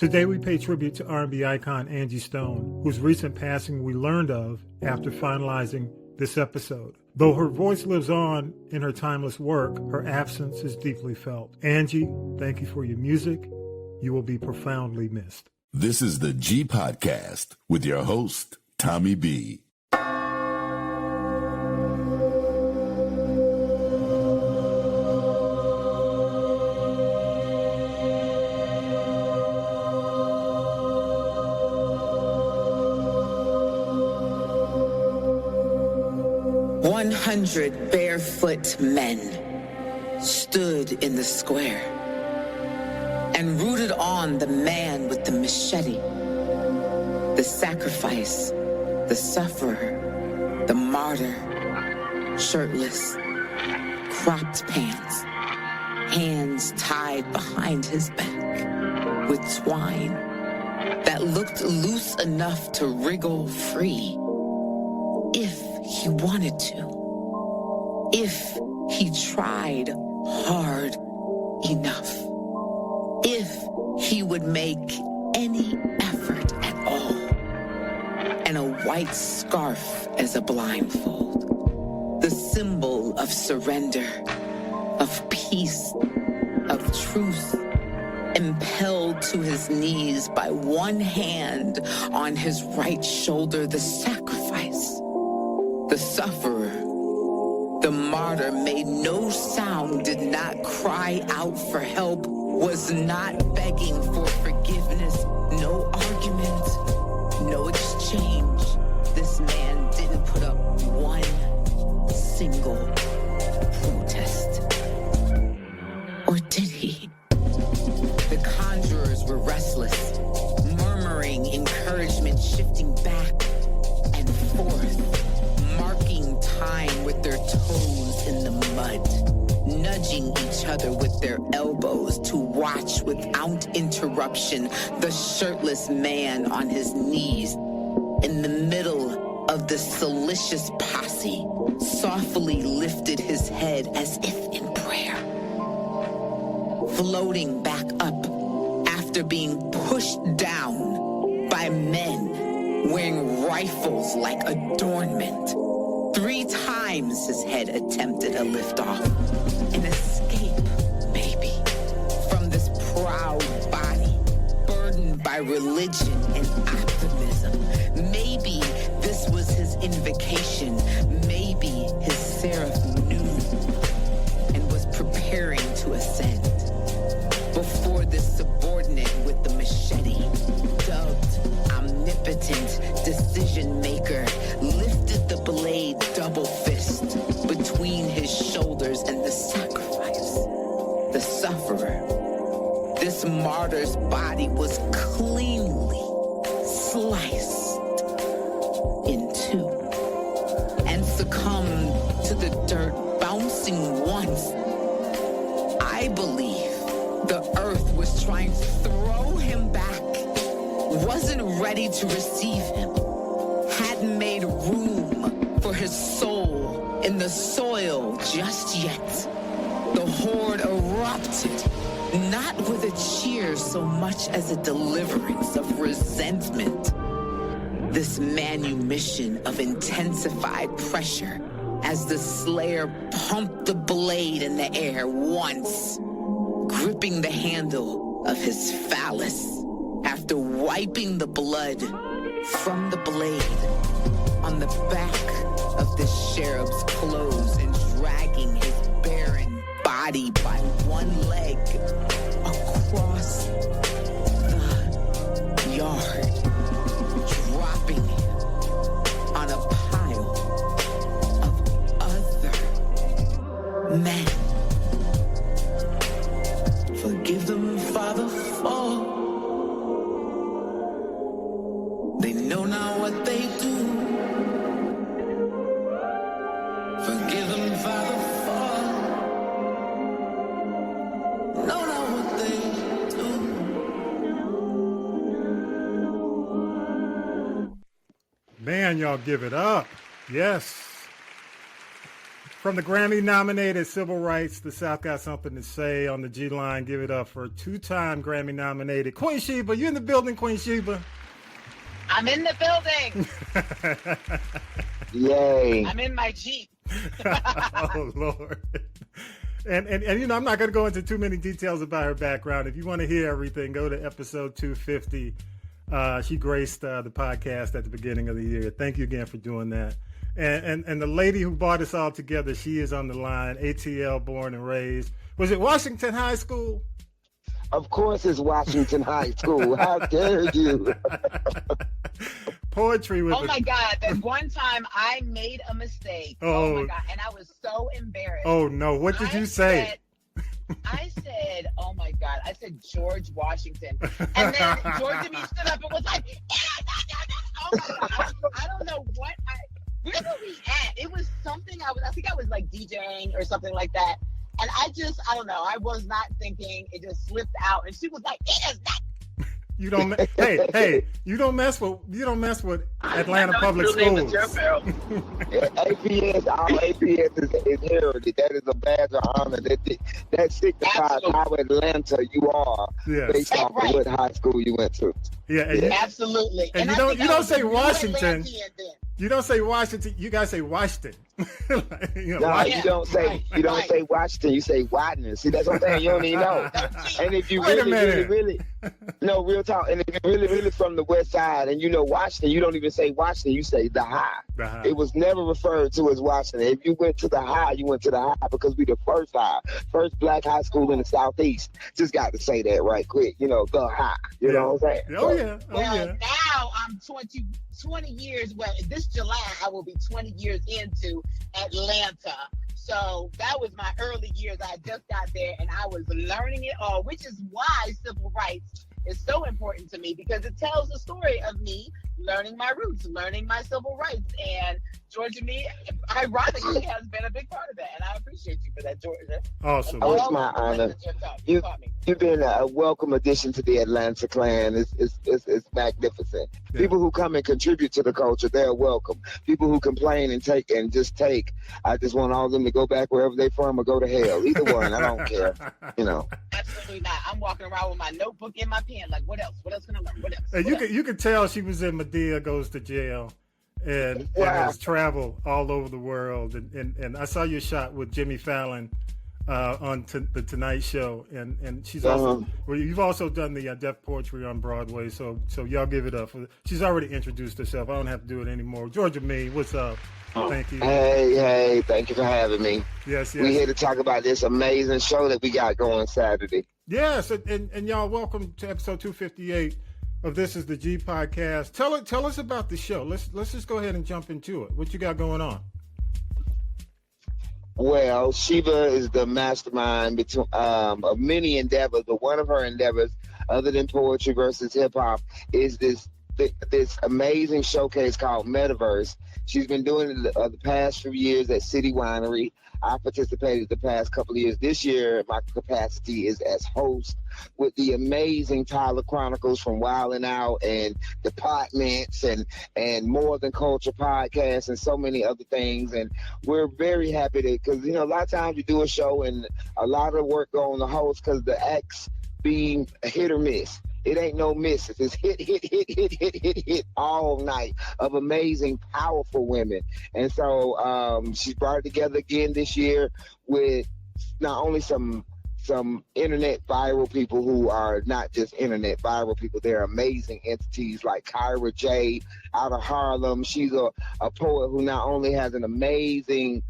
Today we pay tribute to R&B icon Angie Stone, whose recent passing we learned of after finalizing this episode. Though her voice lives on in her timeless work, her absence is deeply felt. Angie, thank you for your music. You will be profoundly missed. This is the G Podcast with your host, Tommy B. 100 barefoot men stood in the square and rooted on the man with the machete, the sacrifice, the sufferer, the martyr, shirtless, cropped pants, hands tied behind his back with twine that looked loose enough to wriggle free if he wanted to, if he tried hard enough, if he would make any effort at all, and a white scarf as a blindfold, the symbol of surrender, of peace, of truth, impelled to his knees by one hand on his right shoulder, the sacrifice, the sufferer, the martyr made no sound, did not cry out for help, was not begging for forgiveness, no argument, no exchange. This man didn't put up one single protest. Or did he? The conjurers were restless, murmuring encouragement, shifting back and forth, marking time with their toes in the mud, nudging each other with their elbows to watch without interruption the shirtless man on his knees in the middle of the salacious posse softly lifted his head as if in prayer, floating back up after being pushed down by men wearing rifles like adornment. 3 times his head attempted a liftoff, an escape, maybe, from this proud body, burdened by religion and optimism. Maybe this was his invocation. Maybe his seraph knew and was preparing to ascend before this subordinate with the machete, dubbed omnipotent decision maker, lifted the blade double fist between his shoulders and the sacrifice, the sufferer. This martyr's body was cleanly sliced in 2 and succumbed to the dirt, bouncing once. I believe the earth was trying to throw him back, wasn't ready to receive him, hadn't made room for his soul in the soil just yet. The horde erupted, not with a cheer so much as a deliverance of resentment. This manumission of intensified pressure as the slayer pumped the blade in the air once, gripping the handle of his phallus after wiping the blood from the blade on the back of the sheriff's clothes and dragging his barren body by one leg across the yard, dropping it on a pile of other men. Forgive them, Father, for they know not what they do. Forgive them, Father, for know not what they do. Man, y'all give it up. Yes. From the Grammy-nominated Civil Rights, the South got something to say on the G line. Give it up for two-time Grammy-nominated Queen Sheba. You in the building, Queen Sheba? I'm in the building. Yay! I'm in my Jeep. Oh Lord. And you know, I'm not going to go into too many details about her background. If you want to hear everything, go to episode 250. She graced the podcast at the beginning of the year. Thank you again for doing that. And the lady who brought us all together, she is on the line. ATL, born and raised. Was it Washington High School? Of course it's Washington High School. How dare you? Poetry with Oh my God. That one time I made a mistake. Oh my God. And I was so embarrassed. Oh no. What did you say? I said, oh my God. I said George Washington. And then George and me stood up and was like, oh my God. I don't know what where were we at? It was something I think I was like DJing or something like that. And I don't know. I was not thinking. It just slipped out. And she was like, it is not. You don't. hey! You don't mess with Atlanta Public Schools. APS, all APS is heralded. That is a badge of honor. That signifies how Atlanta you are, based off of what high school you went to. Absolutely. And you don't say Washington. You don't say Washington. You guys say Washington. You don't say Washington. You say Washington. See, that's what I'm saying. You don't even know. And if you really, no, real talk. And if you're really from the West Side and you know Washington, you don't even say Washington. You say the High. It was never referred to as Washington. If you went to the High, you went to the High because we the first black high school in the Southeast. Just got to say that right quick. You know, the High. You know what I'm saying? Oh yeah. Now I'm 20 years. Well, this July I will be 20 years into Atlanta. So that was my early years. I just got there and I was learning it all, which is why civil rights is so important to me, because it tells the story of me learning my roots, learning my civil rights. And Georgia, me, ironically, has been a big part of that. And I appreciate you for that, Georgia. Awesome. Oh, it's my honor. You've been a welcome addition to the Atlanta clan. It's magnificent. Yeah. People who come and contribute to the culture, they're welcome. People who complain and take, I just want all of them to go back wherever they're from or go to hell. Either one, I don't care. You know. Absolutely not. I'm walking around with my notebook in my pen. Like, what else? What else can I learn? What else? And you could tell she was in Medea Goes to Jail. And has traveled all over the world. And I saw your shot with Jimmy Fallon on the Tonight Show. And she's also, you've also done the Deaf Poetry on Broadway. So y'all give it up. She's already introduced herself. I don't have to do it anymore. Georgia Me, what's up? Thank you. Hey, thank you for having me. Yes. We're here to talk about this amazing show that we got going Saturday. Yes, and y'all, welcome to episode 258 of This Is the G Podcast. Tell us about the show. Let's just go ahead and jump into it. What you got going on? Well, Sheba is the mastermind between of many endeavors, but one of her endeavors, other than poetry versus hip hop, is this amazing showcase called Metaverse. She's been doing it the past few years at City Winery. I participated the past couple of years. This year, my capacity is as host with the amazing Tyler Chronicles from Wildin' Out and Departments and More Than Culture podcast and so many other things. And we're very happy because, a lot of times you do a show and a lot of the work go on the host because the acts being a hit or miss. It ain't no misses. It's hit all night of amazing, powerful women. And so she brought it together again this year with not only some internet viral people who are not just internet viral people. They're amazing entities like Kyra J out of Harlem. She's a poet who not only has an amazing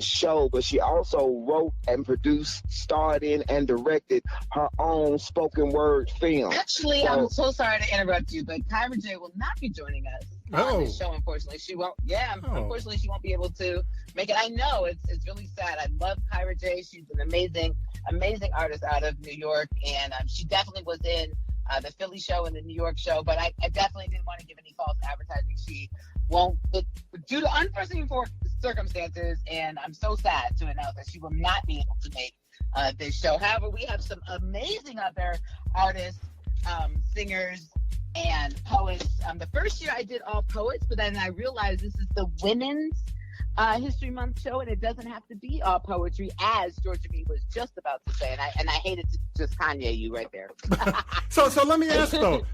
show, but she also wrote and produced, starred in, and directed her own spoken word film. Actually, I'm so sorry to interrupt you, but Kyra J will not be joining us on this show. Unfortunately, she won't. Unfortunately, she won't be able to make it. I know it's really sad. I love Kyra J. She's an amazing artist out of New York, and she definitely was in the Philly show and the New York show. But I definitely didn't want to give any false advertising. She won't, due to unforeseen circumstances, and I'm so sad to announce that she will not be able to make this show. However, we have some amazing other artists, singers, and poets. The first year I did all poets, but then I realized this is the women's History Month show, and it doesn't have to be all poetry, as Georgia B was just about to say, and I hated to just Kanye you right there. So let me ask though.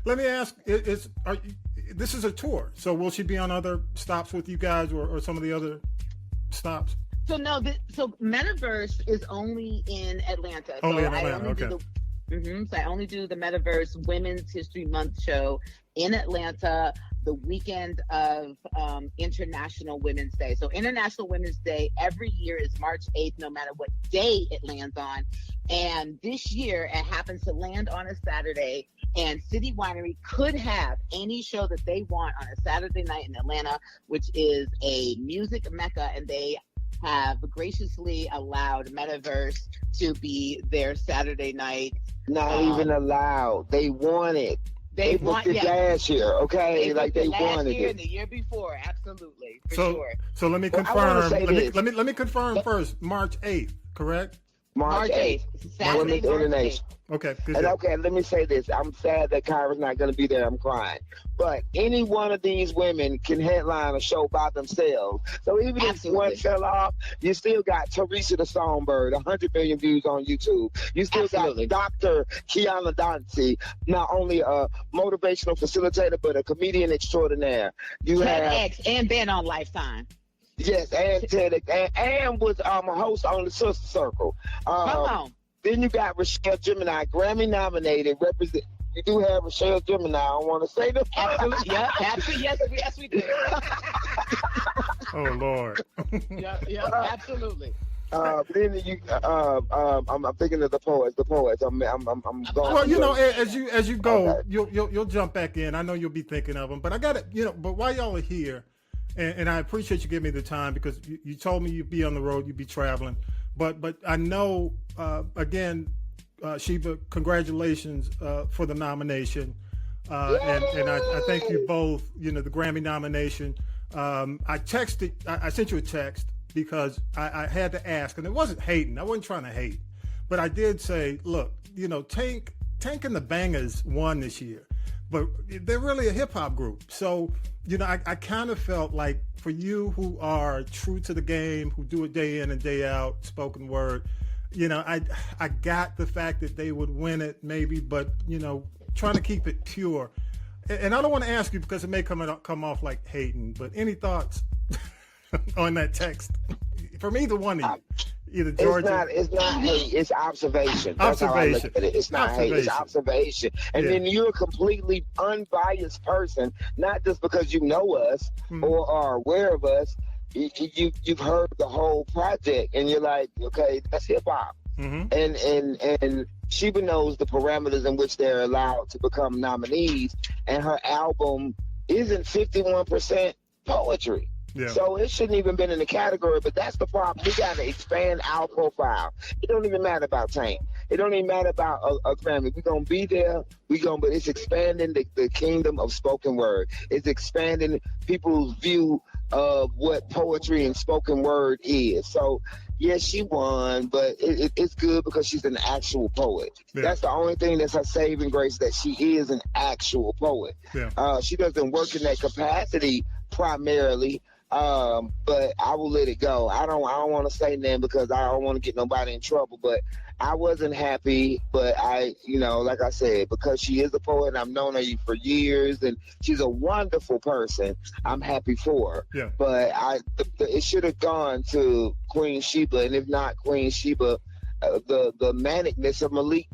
This is a tour, so will she be on other stops with you guys, or some of the other stops? So no, so Metaverse is only in Atlanta. Only in Atlanta. Okay. So I only do the Metaverse Women's History Month show in Atlanta the weekend of International Women's Day. So International Women's Day every year is March 8th, no matter what day it lands on. And this year it happens to land on a Saturday, and City Winery could have any show that they want on a Saturday night in Atlanta, which is a music mecca, and they have graciously allowed Metaverse to be their Saturday night. Not even allowed. They want it. They booked it last year, okay? They wanted it. And the year before, absolutely, for sure. So let me confirm. Let me confirm first. March 8th, correct? March 8th. Saturday, March 8th. Okay. Let me say this. I'm sad that Kyra's not going to be there. I'm crying. But any one of these women can headline a show by themselves. So even if one fell off, you still got Teresa the Songbird, 100 million views on YouTube. You still got Dr. Kiana Dancy, not only a motivational facilitator, but a comedian extraordinaire. You have TEDx and been on Lifetime. Yes, and TEDx, and was a host on the Sister Circle. Come on. Then you got Rochelle Gemini, Grammy nominated. You do have Rochelle Gemini. I don't want to say the absolutely, yeah, absolutely, yes, we do. Oh Lord. Yeah, absolutely. Then I'm thinking of the poets. I'm going. Well, as you go, okay. you'll jump back in. I know you'll be thinking of them, but I got it. But while y'all are here, and I appreciate you giving me the time, because you told me you'd be on the road, you'd be traveling. But I know, again, Sheba, congratulations for the nomination. And I thank you both, the Grammy nomination. I sent you a text because I had to ask, and it wasn't hating. I wasn't trying to hate. But I did say, look, Tank and the Bangers won this year, but they're really a hip hop group. So, I kind of felt like for you who are true to the game, who do it day in and day out, spoken word, I got the fact that they would win it maybe, but, trying to keep it pure. And I don't want to ask you because it may come off like hating, but any thoughts on that text from either one of you? Either Georgia. It's not hate. It's observation. That's how I look at it. It's not hate. It's observation. And then you're a completely unbiased person, not just because you know us or are aware of us. You've heard the whole project, and you're like, okay, that's hip hop. And Sheba knows the parameters in which they're allowed to become nominees, and her album isn't 51% poetry. Yeah. So it shouldn't even been in the category, but that's the problem. We got to expand our profile. It don't even matter about Tank. It don't even matter about a Grammy. We're going to be there. But it's expanding the kingdom of spoken word. It's expanding people's view of what poetry and spoken word is. So, yes, she won, but it's good because she's an actual poet. Yeah. That's the only thing that's her saving grace, that she is an actual poet. Yeah. She doesn't work in that capacity primarily. But I will let it go. I don't want to say nothing because I don't want to get nobody in trouble, but I wasn't happy. But like I said, because she is a poet and I've known her for years and she's a wonderful person, I'm happy for her. Yeah. But it should have gone to Queen Sheba, and if not Queen Sheba, the manicness of Malik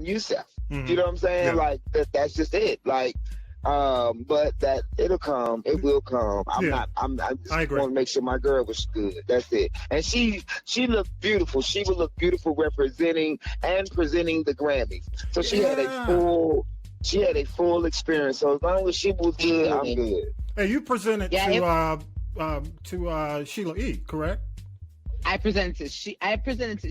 Youssef. You know what I'm saying? Yeah. Like that's just it. Like, but that it'll come. It will come. I just want to make sure my girl was good. That's it. And she looked beautiful. She would look beautiful representing and presenting the Grammys. So she had a full experience. So as long as she was good, I'm good. Hey, you presented to Sheila E., correct? I presented to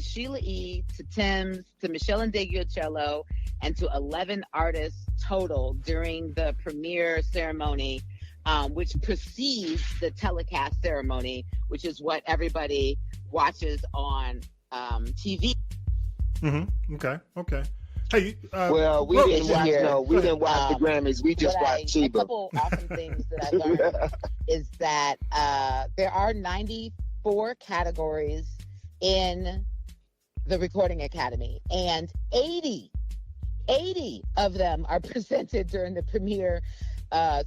Sheila E., to Tim's, to Michelle Ndegeocello, and to 11 artists total during the premiere ceremony, which precedes the telecast ceremony, which is what everybody watches on TV. Okay. Hey, well, we didn't watch. No, we didn't watch the Grammys. We just watched Sheba. A couple awesome things that I learned is that there are 94 categories in the Recording Academy, and 80 of them are presented during the premiere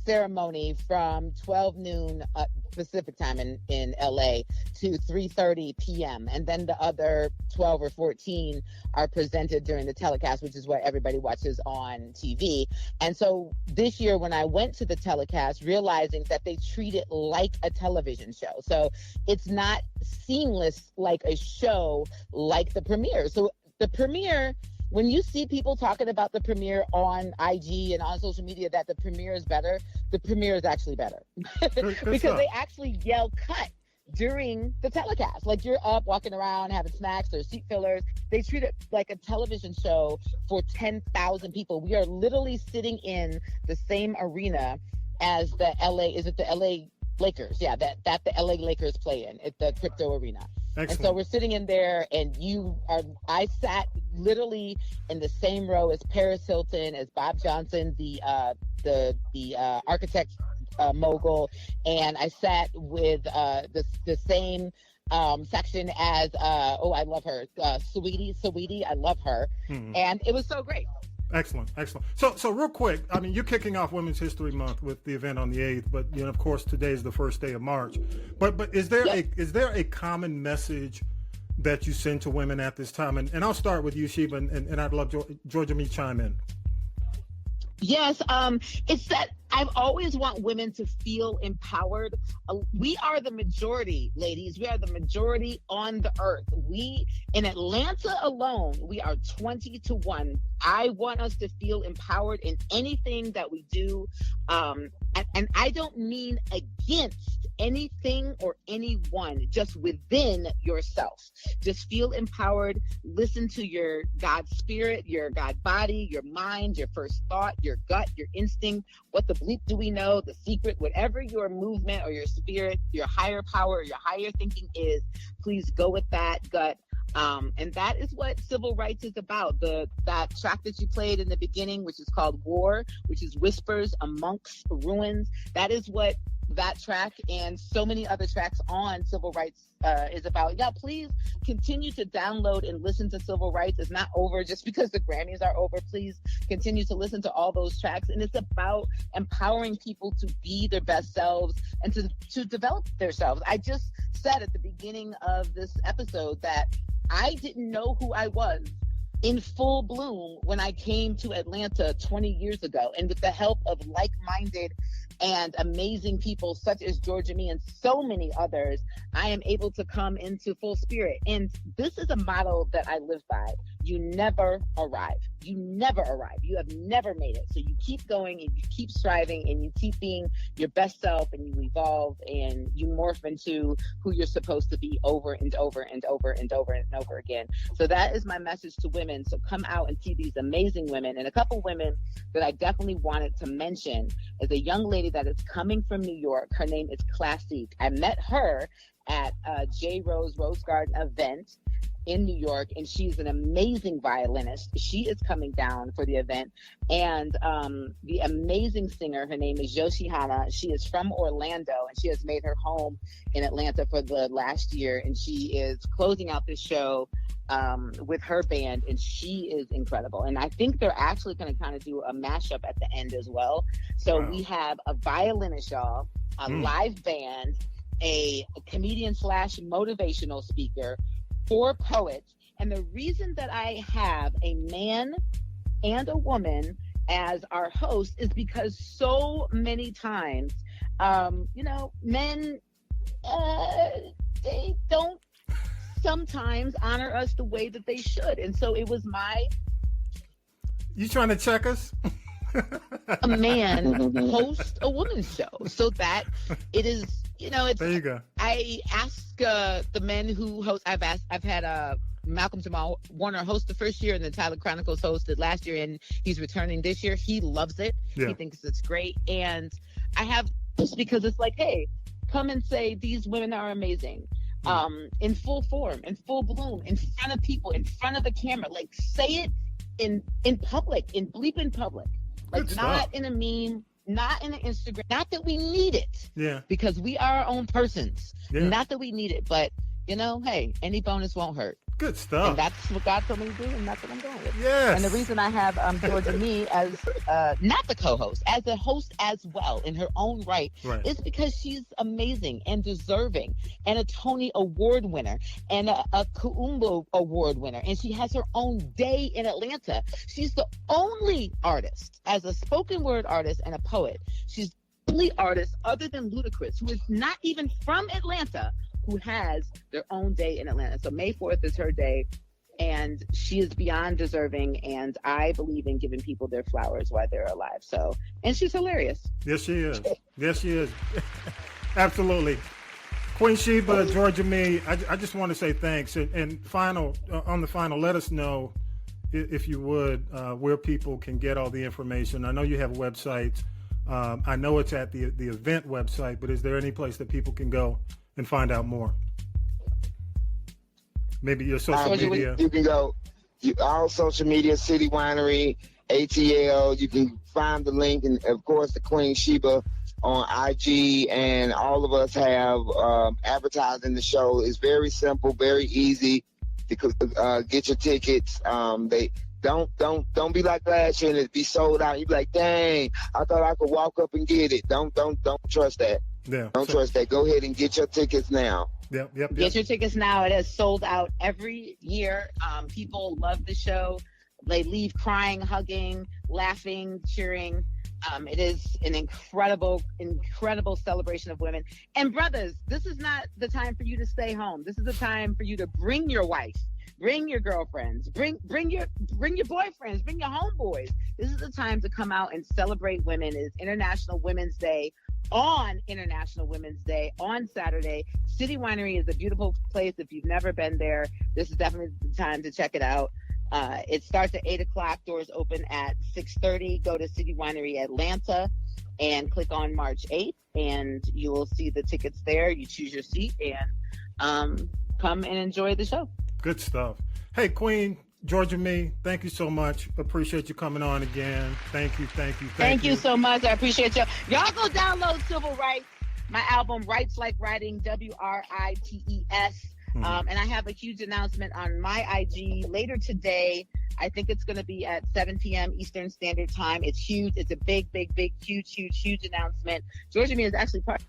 ceremony from 12 noon Pacific time in LA to 3:30 p.m. And then the other 12 or 14 are presented during the telecast, which is what everybody watches on TV. And so this year when I went to the telecast, realizing that they treat it like a television show. So it's not seamless like a show like the premiere. So the premiere, when you see people talking about the premiere on IG and on social media that the premiere is better, the premiere is actually better because they actually yell cut during the telecast. Like you're up walking around having snacks or seat fillers. They treat it like a television show for 10,000 people. We are literally sitting in the same arena as the LA Lakers? Yeah, that the LA Lakers play in at the crypto arena. Excellent. And so we're sitting in there, and I sat literally in the same row as Paris Hilton, as Bob Johnson, the architect mogul, and I sat with the same section as I love her, Saweetie, I love her, and it was so great. Excellent. So real quick, I mean, you're kicking off Women's History Month with the event on the 8th, but of course, today is the first day of March. But is there a common message that you send to women at this time? And I'll start with you, Sheba, and I'd love Georgia me chime in. Yes, it's that I've always want women to feel empowered. We are the majority, ladies. We are the majority on the earth. We, in Atlanta alone, we are 20-1. I want us to feel empowered in anything that we do. And I don't mean against anything or anyone, just within yourself. Just feel empowered. Listen to your God spirit, your God body, your mind, your first thought, your gut, your instinct. What the bleep do we know? The secret, whatever your movement or your spirit, your higher power, or your higher thinking is, please go with that gut. And that is what civil rights is about. That track that you played in the beginning, which is called War, which is Whispers Amongst Ruins. That is what that track and so many other tracks on civil rights is about. Yeah, please continue to download and listen to civil rights. It's not over just because the Grammys are over. Please continue to listen to all those tracks. And it's about empowering people to be their best selves and to develop themselves. I just said at the beginning of this episode that I didn't know who I was in full bloom when I came to Atlanta 20 years ago. And with the help of like-minded and amazing people such as Georgia Me and so many others, I am able to come into full spirit. And this is a motto that I live by. You never arrive. You never arrive. You have never made it. So you keep going and you keep striving and you keep being your best self and you evolve and you morph into who you're supposed to be over and over and over and over and over again. So that is my message to women. So come out and see these amazing women. And a couple women that I definitely wanted to mention is a young lady that is coming from New York. Her name is Classique. I met her at a J. Rose Garden event in New York, and she's an amazing violinist. She is coming down for the event. And the amazing singer, her name is Yoshihana. She is from Orlando, and she has made her home in Atlanta for the last year. And she is closing out this show with her band, and she is incredible. And I think they're actually going to kind of do a mashup at the end as well. So we have a violinist, y'all, a live band, a comedian / motivational speaker, 4 poets. And the reason that I have a man and a woman as our host is because so many times, men, they don't sometimes honor us the way that they should. And so it was You trying to check us? A man host a woman's show so that it is, it's, there you go. I ask the men who host, I've had Malcolm Jamal Warner host the first year, and then Tyler Chronicles hosted last year, and he's returning this year. He loves it. Yeah. He thinks it's great. And I have just because it's like, hey, come and say these women are amazing. In full form, in full bloom, in front of people, in front of the camera. Like, say it in public, in bleeping public. Like, not in a meme, not in an Instagram. Not that we need it. Yeah. Because we are our own persons. Yeah. Not that we need it, but, you know, hey, any bonus won't hurt. Good stuff. And that's what God told me to do, and that's what I'm doing with. Yes. And the reason I have Georgia Me as not the co-host, as a host as well in her own right, is because she's amazing and deserving, and a Tony Award winner, and a Kuumba Award winner, and she has her own day in Atlanta. She's the only artist, as a spoken word artist and a poet, she's the only artist other than Ludacris, who is not even from Atlanta, who has their own day in Atlanta. So May 4th is her day, and she is beyond deserving, and I believe in giving people their flowers while they're alive. So, and she's hilarious. Yes, she is. Yes, she is. Absolutely. Queen Sheba, Georgia Me, I just want to say thanks. And final, on the final, let us know, if you would, where people can get all the information. I know you have websites. I know it's at the event website, but is there any place that people can go and find out more? Maybe your social media. You can go all social media, City Winery, ATL. You can find the link, and of course the Queen Sheba on IG, and all of us have advertising the show. It's very simple, very easy to get your tickets. They don't be like last year and it be sold out. You be like, dang, I thought I could walk up and get it. Don't trust that. Yeah. Don't trust that. Go ahead and get your tickets now. Yep. Get your tickets now. It has sold out every year. People love the show. They leave crying, hugging, laughing, cheering. It is an incredible celebration of women. And brothers, this is not the time for you to stay home. This is the time for you to bring your wife, bring your girlfriends, bring your boyfriends, bring your homeboys. This is the time to come out and celebrate women. It's International Women's Day. On International Women's Day on Saturday. City Winery is a beautiful place. If you've never been there, this is definitely the time to check it out. It starts at 8 o'clock. Doors open at 6:30. Go to City Winery Atlanta and click on March 8th, and you will see the tickets there. You choose your seat and come and enjoy the show. Good stuff. Hey, Queen Georgia Me, thank you so much. Appreciate you coming on again. Thank you. Thank you so much. I appreciate you. Y'all go download Civil Rights, my album, Rights Like Writing, WRITES. And I have a huge announcement on my IG later today. I think it's going to be at 7 p.m. Eastern Standard Time. It's huge. It's a big, huge announcement. Georgia Me is actually part.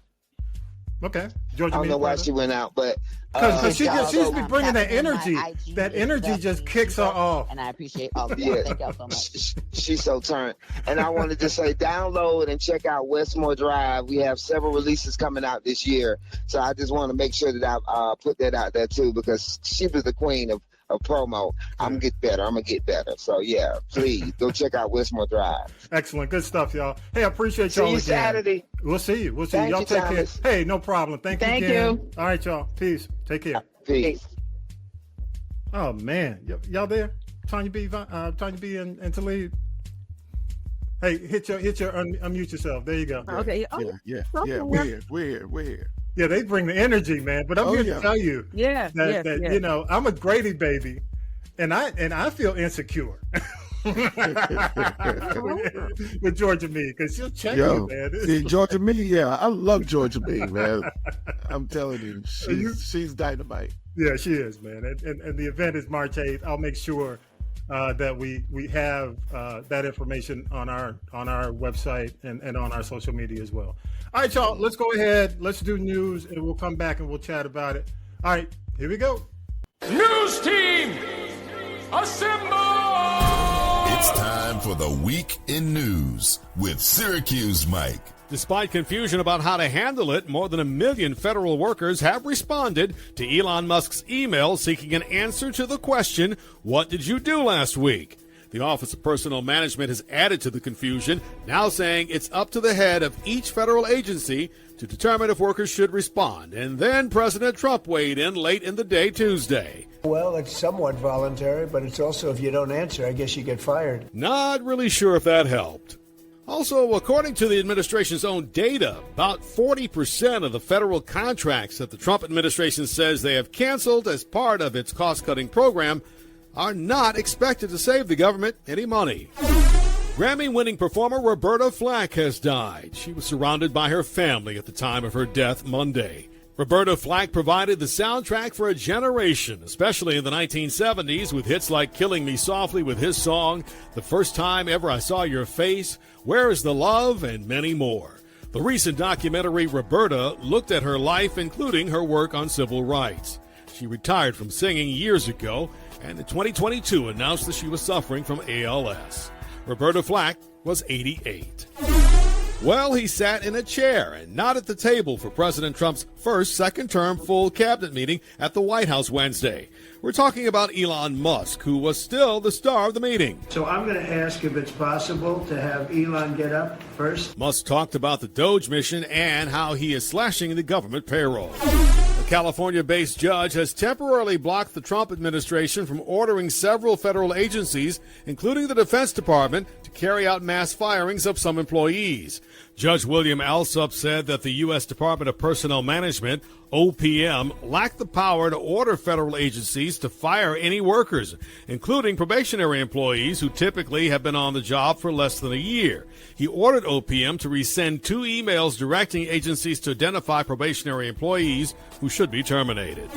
Okay. Georgia, I don't know why she went out, but because she's been bringing that energy. That energy just kicks her off. And I appreciate all of y'all. Yeah. Thank y'all so much. She's so turned. And I wanted to say, download and check out Westmore Drive. We have several releases coming out this year, so I just want to make sure that I put that out there too, because she was the queen of promo. I'm gonna get better. So yeah, please go check out Westmore Drive. Excellent, good stuff, y'all. Hey, I appreciate y'all again. See you Saturday. We'll see you. Thank y'all you, take Thomas. care. Hey, no problem. Thank you again. All right, y'all. Peace. Take care. Peace. Oh man, y'all there? Tonya B and Talib. Hey, hit your unmute yourself. There you go. Okay. Yeah. We're here. Yeah, they bring the energy, man. But I'm here to tell you, that you know, I'm a Grady baby, and I feel insecure with Georgia Me, because she'll check you, man. See, Georgia Me, I love Georgia Me, man. I'm telling you, she's dynamite. Yeah, she is, man. And the event is March 8th. I'll make sure that we have that information on our website and on our social media as well. All right, y'all, let's go ahead. Let's do news, and we'll come back and we'll chat about it. All right, here we go. News team, assemble! It's time for the Week in News with Syracuse Mike. Despite confusion about how to handle it, more than 1 million federal workers have responded to Elon Musk's email seeking an answer to the question, what did you do last week? The Office of Personnel Management has added to the confusion, now saying it's up to the head of each federal agency to determine if workers should respond. And then President Trump weighed in late in the day Tuesday. Well, it's somewhat voluntary, but it's also if you don't answer, I guess you get fired. Not really sure if that helped. Also, according to the administration's own data, about 40% of the federal contracts that the Trump administration says they have canceled as part of its cost-cutting program are not expected to save the government any money. Grammy-winning performer Roberta Flack has died. She was surrounded by her family at the time of her death Monday. Roberta Flack provided the soundtrack for a generation, especially in the 1970s, with hits like Killing Me Softly with his song, The First Time Ever I Saw Your Face, Where Is the Love, and many more. The recent documentary Roberta looked at her life, including her work on civil rights. She retired from singing years ago, and in 2022 announced that she was suffering from ALS. Roberta Flack was 88. Well, he sat in a chair and not at the table for President Trump's first second-term full cabinet meeting at the White House Wednesday. We're talking about Elon Musk, who was still the star of the meeting. So I'm going to ask if it's possible to have Elon get up first. Musk talked about the Doge mission and how he is slashing the government payroll. A California-based judge has temporarily blocked the Trump administration from ordering several federal agencies, including the Defense Department, to carry out mass firings of some employees. Judge William Alsup said that the U.S. Department of Personnel Management, OPM, lacked the power to order federal agencies to fire any workers, including probationary employees who typically have been on the job for less than a year. He ordered OPM to resend 2 emails directing agencies to identify probationary employees who should be terminated.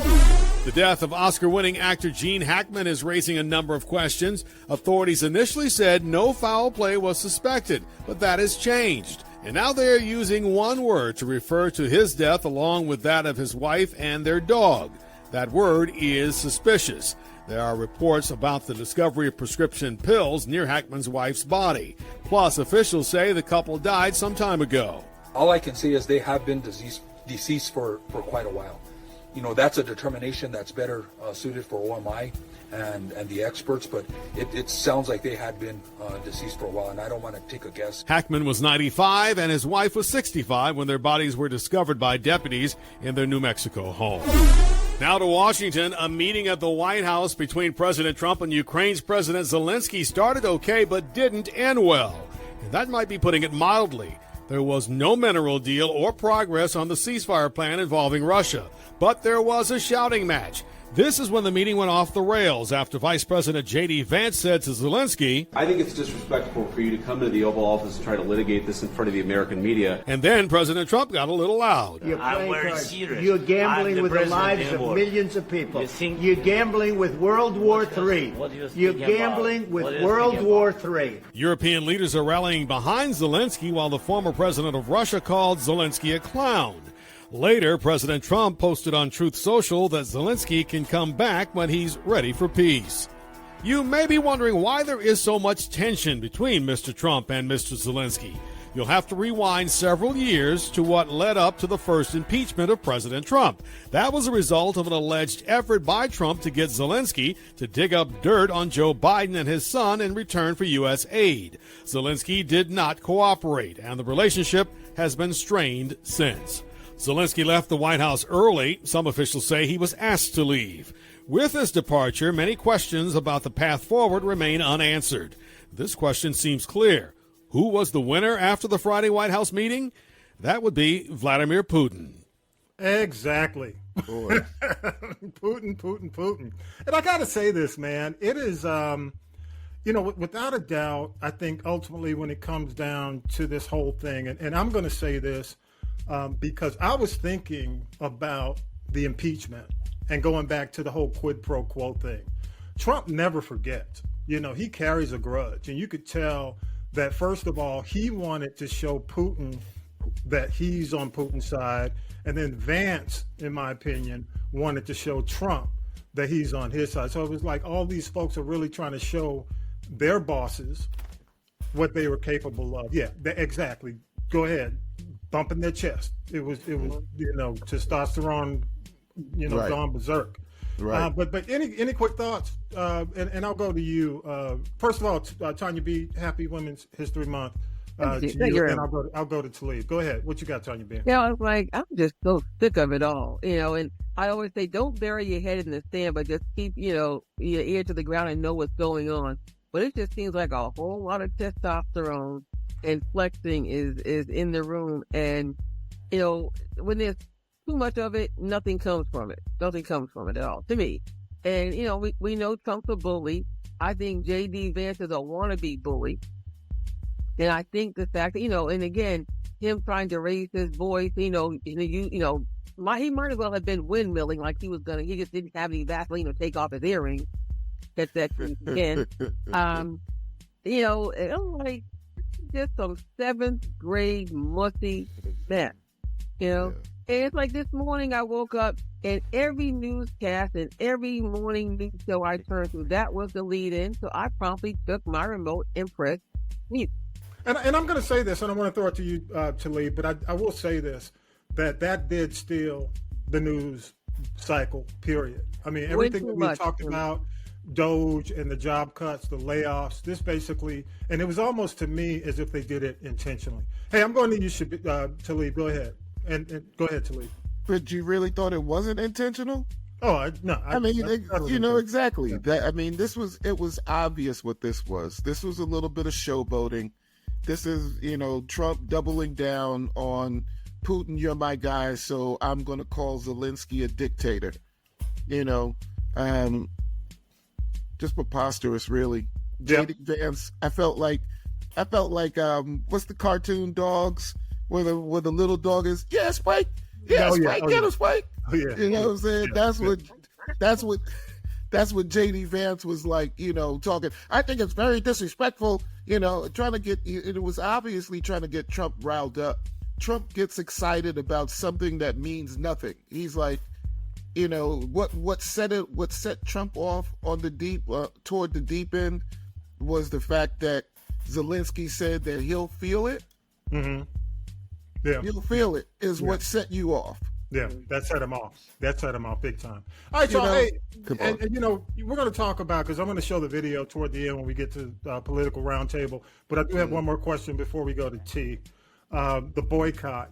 The death of Oscar-winning actor Gene Hackman is raising a number of questions. Authorities initially said no foul play was suspected, but that has changed. And now they are using one word to refer to his death along with that of his wife and their dog. That word is suspicious. There are reports about the discovery of prescription pills near Hackman's wife's body. Plus, officials say the couple died some time ago. All I can say is they have been deceased for quite a while. You know, that's a determination that's better suited for OMI and the experts, but it sounds like they had been deceased for a while, and I don't want to take a guess. Hackman was 95 and his wife was 65 when their bodies were discovered by deputies in their New Mexico home. Now to Washington, a meeting at the White House between President Trump and Ukraine's President Zelensky started okay but didn't end well. And that might be putting it mildly. There was no mineral deal or progress on the ceasefire plan involving Russia, but there was a shouting match. This is when the meeting went off the rails after Vice President J.D. Vance said to Zelensky, I think it's disrespectful for you to come to the Oval Office and try to litigate this in front of the American media. And then President Trump got a little loud. You're playing cards. You're gambling with the lives of millions of people. You're gambling with World War III. You're gambling with World War III. European leaders are rallying behind Zelensky while the former president of Russia called Zelensky a clown. Later, President Trump posted on Truth Social that Zelensky can come back when he's ready for peace. You may be wondering why there is so much tension between Mr. Trump and Mr. Zelensky. You'll have to rewind several years to what led up to the first impeachment of President Trump. That was a result of an alleged effort by Trump to get Zelensky to dig up dirt on Joe Biden and his son in return for U.S. aid. Zelensky did not cooperate, and the relationship has been strained since. Zelensky left the White House early. Some officials say he was asked to leave. With his departure, many questions about the path forward remain unanswered. This question seems clear. Who was the winner after the Friday White House meeting? That would be Vladimir Putin. Exactly. Boy. Putin. And I got to say this, man. It is, without a doubt, I think ultimately when it comes down to this whole thing, and I'm going to say this, because I was thinking about the impeachment and going back to the whole quid pro quo thing. Trump never forgets. He carries a grudge. And you could tell that, first of all, he wanted to show Putin that he's on Putin's side. And then Vance, in my opinion, wanted to show Trump that he's on his side. So it was like all these folks are really trying to show their bosses what they were capable of. Yeah, exactly. Go ahead. Bumping their chest. It was testosterone, Right. gone berserk. Right. But any quick thoughts? And I'll go to you. First of all, Tonya B, happy Women's History Month. To you, and I'll go to Talib. Go ahead. What you got, Tonya B? Yeah, I was like, I'm just so sick of it all, and I always say, don't bury your head in the sand, but just keep, your ear to the ground and know what's going on. But it just seems like a whole lot of testosterone and flexing is in the room. And, when there's too much of it, nothing comes from it. Nothing comes from it at all, to me. And, we know Trump's a bully. I think J.D. Vance is a wannabe bully. And I think the fact that, and again, him trying to raise his voice, he might as well have been windmilling like he just didn't have any Vaseline or take off his earrings. That's that again. Like just some 7th grade musty mess, And it's like this morning I woke up and every newscast and every morning news show I turned to, that was the lead in. So I promptly took my remote and pressed mute. And I'm going to say this, and I want to throw it to you, Talib, but I will say this, that did steal the news cycle, period. I mean, everything that we talked about, Doge and the job cuts, the layoffs, this basically, and it was almost to me as if they did it intentionally. Hey, I'm going to you, Talib, go ahead. And go ahead, Talib. But you really thought it wasn't intentional? Oh, no. Exactly. Yeah. It was obvious what this was. This was a little bit of showboating. This is, Trump doubling down on Putin, you're my guy, so I'm going to call Zelensky a dictator. Just preposterous, really. Yep. J.D. Vance, I felt like what's the cartoon dogs where the little dog is, yeah, Spike. Yeah, Spike, get him, Spike. Oh, yeah. You know what I'm saying? Yeah. That's what J.D. Vance was like, talking. I think it's very disrespectful, trying to get, it was obviously trying to get Trump riled up. Trump gets excited about something that means nothing. He's like, what set Trump off on the toward the deep end was the fact that Zelensky said that he'll feel it. Mm-hmm. Yeah. He'll feel it is what set you off. Yeah, that set him off. That set him off big time. All right, y'all. Hey, and we're going to talk about, because I'm going to show the video toward the end when we get to political roundtable. But I do have one more question before we go to T. The boycott.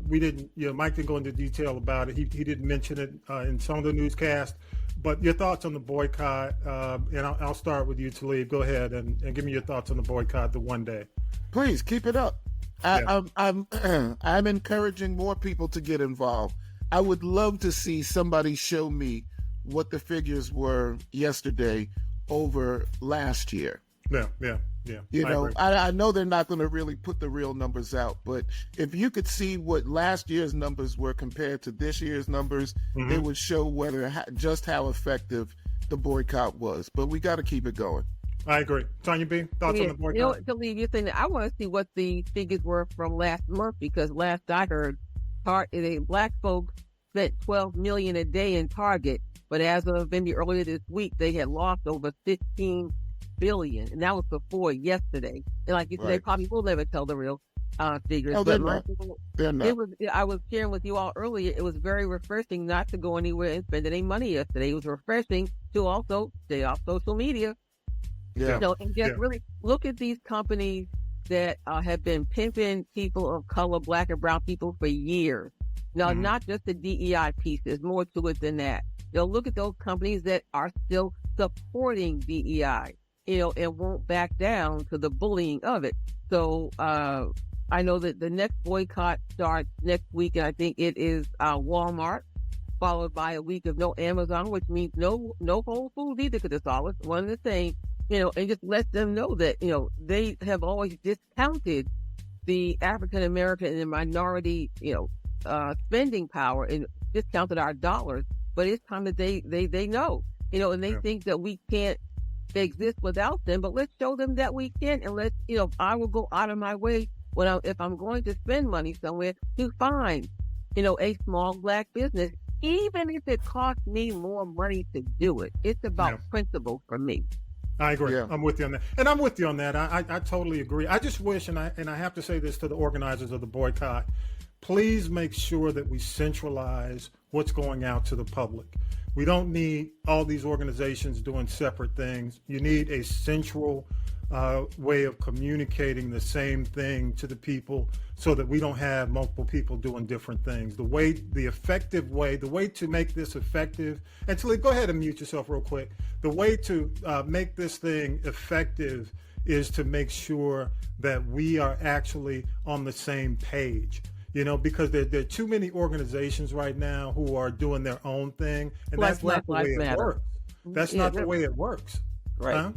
We didn't. Mike didn't go into detail about it. He didn't mention it in some of the newscasts. But your thoughts on the boycott? And I'll start with you, Talib. Go ahead and give me your thoughts on the boycott. The one day. Please keep it up. I'm encouraging more people to get involved. I would love to see somebody show me what the figures were yesterday over last year. Yeah. I know they're not going to really put the real numbers out, but if you could see what last year's numbers were compared to this year's numbers, it would show just how effective the boycott was. But we got to keep it going. I agree. Tonya B, thoughts on the boycott? Talib, you're saying that I want to see what the figures were from last month, because last I heard, black folks spent $12 million a day in Target, but as of maybe earlier this week, they had lost over $15 billion, and that was before yesterday. And like you said, they probably will never tell the real figures. No, they're not. I was sharing with you all earlier, it was very refreshing not to go anywhere and spend any money yesterday. It was refreshing to also stay off social media. Yeah. And just really look at these companies that have been pimping people of color, black and brown people for years. Now, not just the DEI piece. There's more to it than that. Look at those companies that are still supporting DEI, and won't back down to the bullying of it. So I know that the next boycott starts next week, and I think it is Walmart, followed by a week of no Amazon, which means no Whole Foods either, because it's all one and the same. And just let them know that, they have always discounted the African American and the minority, spending power and discounted our dollars. But it's time that they know, and they think that we can't exist without them. But let's show them that we can. And I will go out of my way if I'm going to spend money somewhere to find, a small black business, even if it costs me more money to do it. It's about principle for me. I agree. Yeah. I'm with you on that. And I'm with you on that. I totally agree. I just wish, and I have to say this to the organizers of the boycott, please make sure that we centralize what's going out to the public. We don't need all these organizations doing separate things. You need a central way of communicating the same thing to the people so that we don't have multiple people doing different things. The way to make this effective, and Talib, go ahead and mute yourself real quick. The way to make this thing effective is to make sure that we are actually on the same page. Because there are too many organizations right now who are doing their own thing, and that's not the way it works. That's not the way it works. Right. Huh?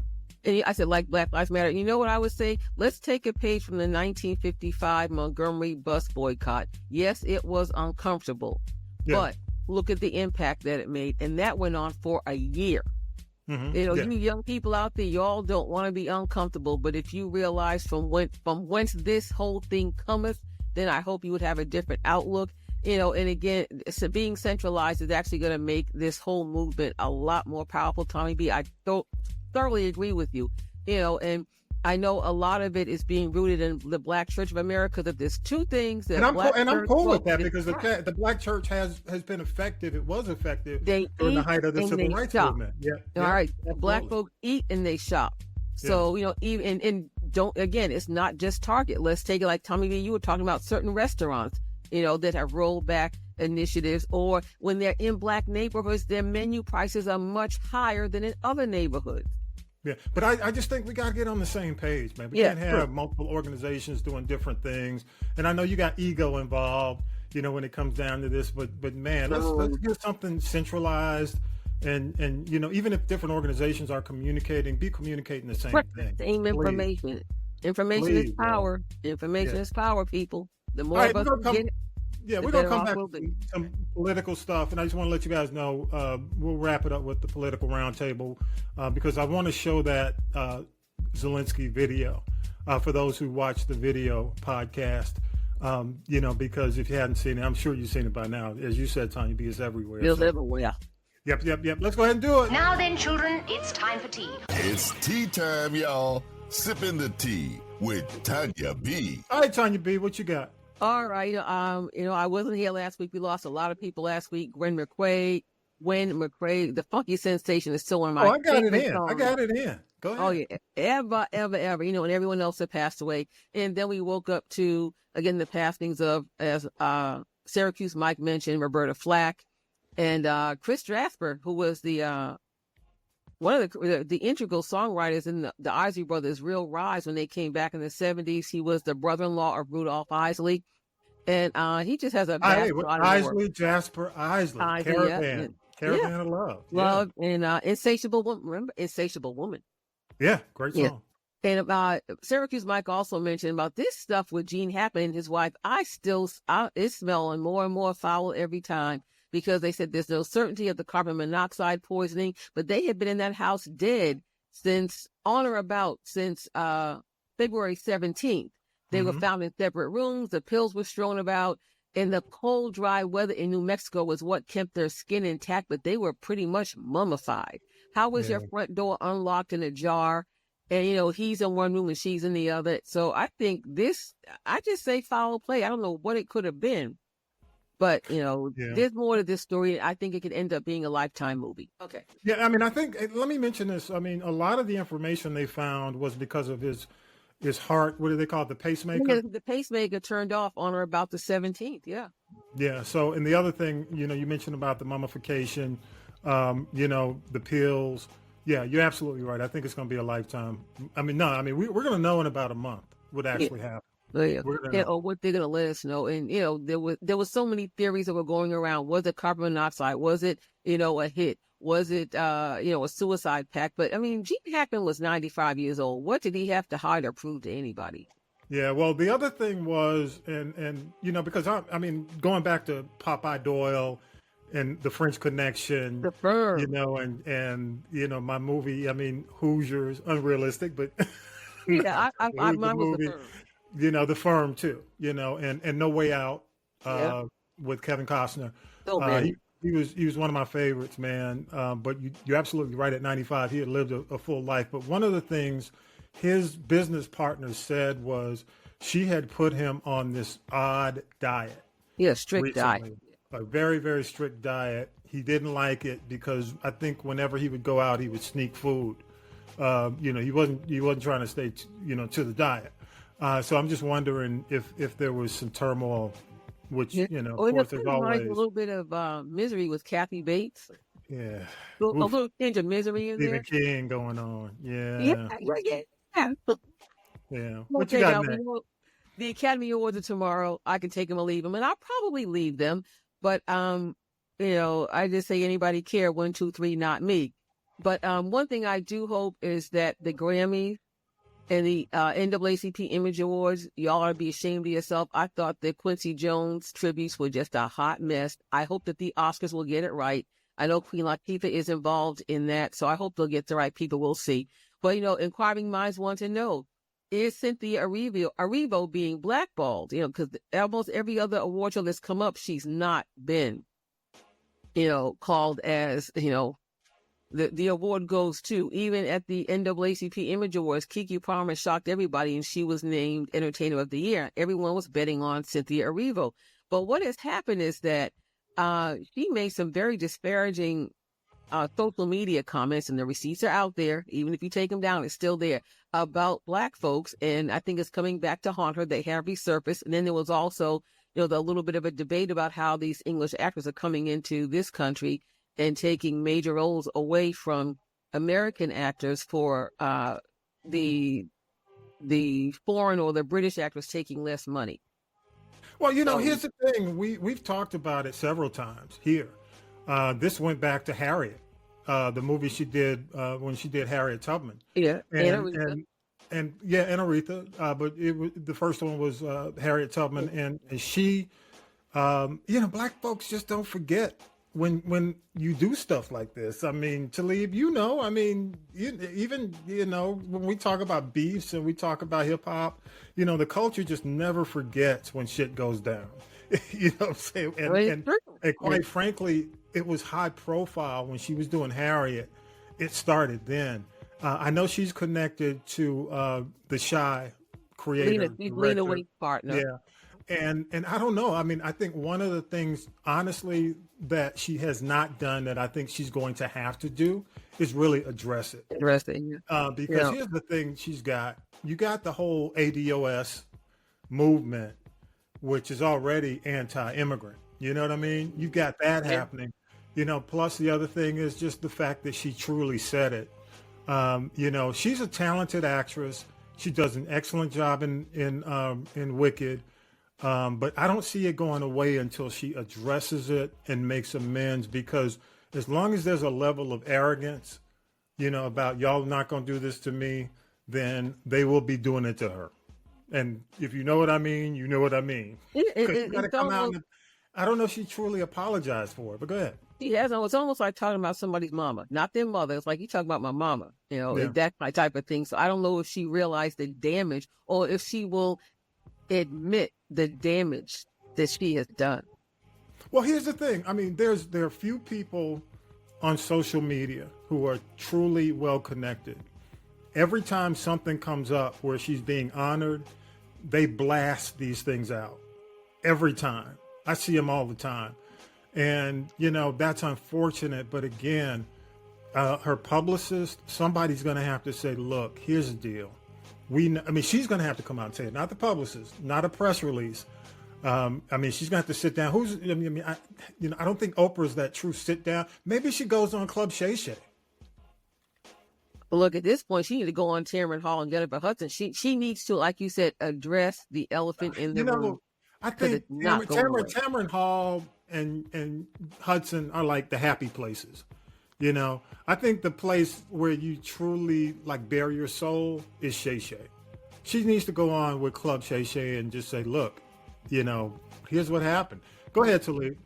And I said, like Black Lives Matter. You know what I would say? Let's take a page from the 1955 Montgomery bus boycott. Yes, it was uncomfortable, but look at the impact that it made. And that went on for a year. Mm-hmm. You know, you young people out there, y'all don't want to be uncomfortable. But if you realize from whence this whole thing cometh, then I hope you would have a different outlook. You know, and again, so being centralized is actually going to make this whole movement a lot more powerful, Tommy B. I don't thoroughly agree with you, you know, and I know a lot of it is being rooted in the Black Church of America, that there's two things that I'm cool with that, because the Black Church has been effective. It was effective during the height of the civil rights movement. All right. Black folk eat and they shop. So, you know, even and don't, again, it's not just Target. Let's take it like Tommy B, you were talking about certain restaurants, you know, that have rolled back initiatives, or when they're in Black neighborhoods, their menu prices are much higher than in other neighborhoods. Yeah, but I just think we got to get on the same page, man. We can't have multiple organizations doing different things. And I know you got ego involved, you know, when it comes down to this, but man, let's get something centralized. And you know, even if different organizations are communicating, be communicating the same thing. Same information. Information is power. Information is power, people. The more of us get it. Yeah, we're going to come back to some political stuff, and I just want to let you guys know, we'll wrap it up with the political roundtable, because I want to show that Zelensky video for those who watch the video podcast, you know, because if you hadn't seen it, I'm sure you've seen it by now. As you said, Tonya B, is everywhere. It's everywhere. Yep. Let's go ahead and do it. Now then, children, it's time for tea. It's tea time, y'all. Sipping the tea with Tonya B. All right, Tonya B, what you got? All right. You know, I wasn't here last week. We lost a lot of people last week. Gwen McCrae, the Funky Sensation is still one of my I got it in. Go ahead. Oh, yeah. Ever. You know, and everyone else had passed away. And then we woke up to, again, the passings of, as Syracuse Mike mentioned, Roberta Flack and Chris Jasper, who was the one of the integral songwriters in the Isley Brothers' real rise when they came back in the 70s. He was the brother-in-law of Rudolph Isley. And he just has a Isley, Jasper Isley. Caravan of Love. Love and Insatiable Woman. Remember Insatiable Woman? Yeah, great song. And Syracuse Mike also mentioned about this stuff with Gene Hackman and his wife. It's smelling more and more foul every time, because they said there's no certainty of the carbon monoxide poisoning, but they had been in that house dead since February 17th. They were found in separate rooms. The pills were strewn about, and the cold, dry weather in New Mexico was what kept their skin intact, but they were pretty much mummified. How was your front door unlocked in a jar? And, you know, he's in one room and she's in the other. So I think I just say foul play. I don't know what it could have been. But, you know, there's more to this story. I think it could end up being a Lifetime movie. Okay. Yeah, I mean, I think, let me mention this. I mean, a lot of the information they found was because of his heart, what do they call it, the pacemaker? The pacemaker turned off on or about the 17th, Yeah, so, and the other thing, you know, you mentioned about the mummification, you know, the pills. Yeah, you're absolutely right. I think it's going to be a Lifetime. We're going to know in about a month what actually happened. Or what they're going to let us know. And, you know, there was so many theories that were going around. Was it carbon monoxide? Was it, you know, a hit? Was it, you know, a suicide pact? But, I mean, Gene Hackman was 95 years old. What did he have to hide or prove to anybody? Yeah, well, the other thing was, and you know, because, I mean, going back to Popeye Doyle and the French Connection, The Firm, you know, and you know, my movie, I mean, Hoosiers, unrealistic, but yeah, mine was The Firm. You know, The Firm too, you know, and No Way Out with Kevin Costner. He was one of my favorites, man. But you're absolutely right. At 95, he had lived a full life. But one of the things his business partner said was she had put him on this odd diet. Yeah, strict diet. A very, very strict diet. He didn't like it because I think whenever he would go out, he would sneak food. You know, he wasn't trying to stay, you know, to the diet. So I'm just wondering if there was some turmoil, which, you know, of course, there's always a little bit of misery with Kathy Bates. Yeah. A little tinge of misery in there. Stephen King going on. Yeah. Yeah. What you got next? The Academy Awards are tomorrow. I can take them or leave them, and I'll probably leave them. But, you know, I just say anybody care, 1, 2, 3, not me. But one thing I do hope is that the Grammys and the NAACP Image Awards, y'all ought to be ashamed of yourself. I thought the Quincy Jones tributes were just a hot mess. I hope that the Oscars will get it right. I know Queen Latifah is involved in that, so I hope they'll get the right people. We'll see. But, inquiring minds want to know, is Cynthia Erivo being blackballed? Because almost every other award show that's come up, she's not been, called as, the award goes to. Even at the NAACP Image Awards, Keke Palmer shocked everybody, and she was named Entertainer of the Year. Everyone was betting on Cynthia Erivo. But what has happened is that she made some very disparaging social media comments, and the receipts are out there. Even if you take them down, it's still there, about Black folks. And I think it's coming back to haunt her. They have resurfaced. And then there was also, the little bit of a debate about how these English actors are coming into this country and taking major roles away from American actors for the foreign or the British actors taking less money. Well, here's the thing. We've talked about it several times here. This went back to Harriet, the movie she did when she did Harriet Tubman. Yeah, and Aretha. But the first one was Harriet Tubman, and she, Black folks just don't forget when you do stuff like this. I mean, Talib, even when we talk about beefs and we talk about hip hop, the culture just never forgets when shit goes down. You know what I'm saying? And quite frankly, it was high profile when she was doing Harriet. It started then. I know she's connected to the Shy creator. Lena Waithe's partner. Yeah. And I don't know. I mean, I think one of the things, honestly, that she has not done that I think she's going to have to do is really address it. Because here's the thing she's got. You got the whole ADOS movement, which is already anti-immigrant. You know what I mean? You've got that happening. Plus the other thing is just the fact that she truly said it. She's a talented actress. She does an excellent job in Wicked. But I don't see it going away until she addresses it and makes amends, because as long as there's a level of arrogance, about y'all not going to do this to me, then they will be doing it to her. And if you know what I mean, you know what I mean. I don't know if she truly apologized for it, but go ahead. She hasn't. It's almost like talking about somebody's mama, not their mother. It's like you talk about my mama, that type of thing. So I don't know if she realized the damage or if she will admit the damage that she has done. Well, here's the thing. I mean, there are few people on social media who are truly well connected. Every time something comes up where she's being honored, they blast these things out. Every time. I see them all the time. And, that's unfortunate. But again, her publicist, somebody's going to have to say, look, here's the deal. She's going to have to come out and say it, not the publicist, not a press release. She's going to have to sit down. I don't think Oprah's that true sit down. Maybe she goes on Club Shay Shay. Look, at this point, she needs to go on Tamron Hall and Jennifer Hudson. She needs to, like you said, address the elephant in the room. I think Tamron Hall and Hudson are like the happy places. I think the place where you truly bare your soul is Shay Shay. She needs to go on with Club Shay Shay and just say, look, here's what happened. Go ahead, Talib.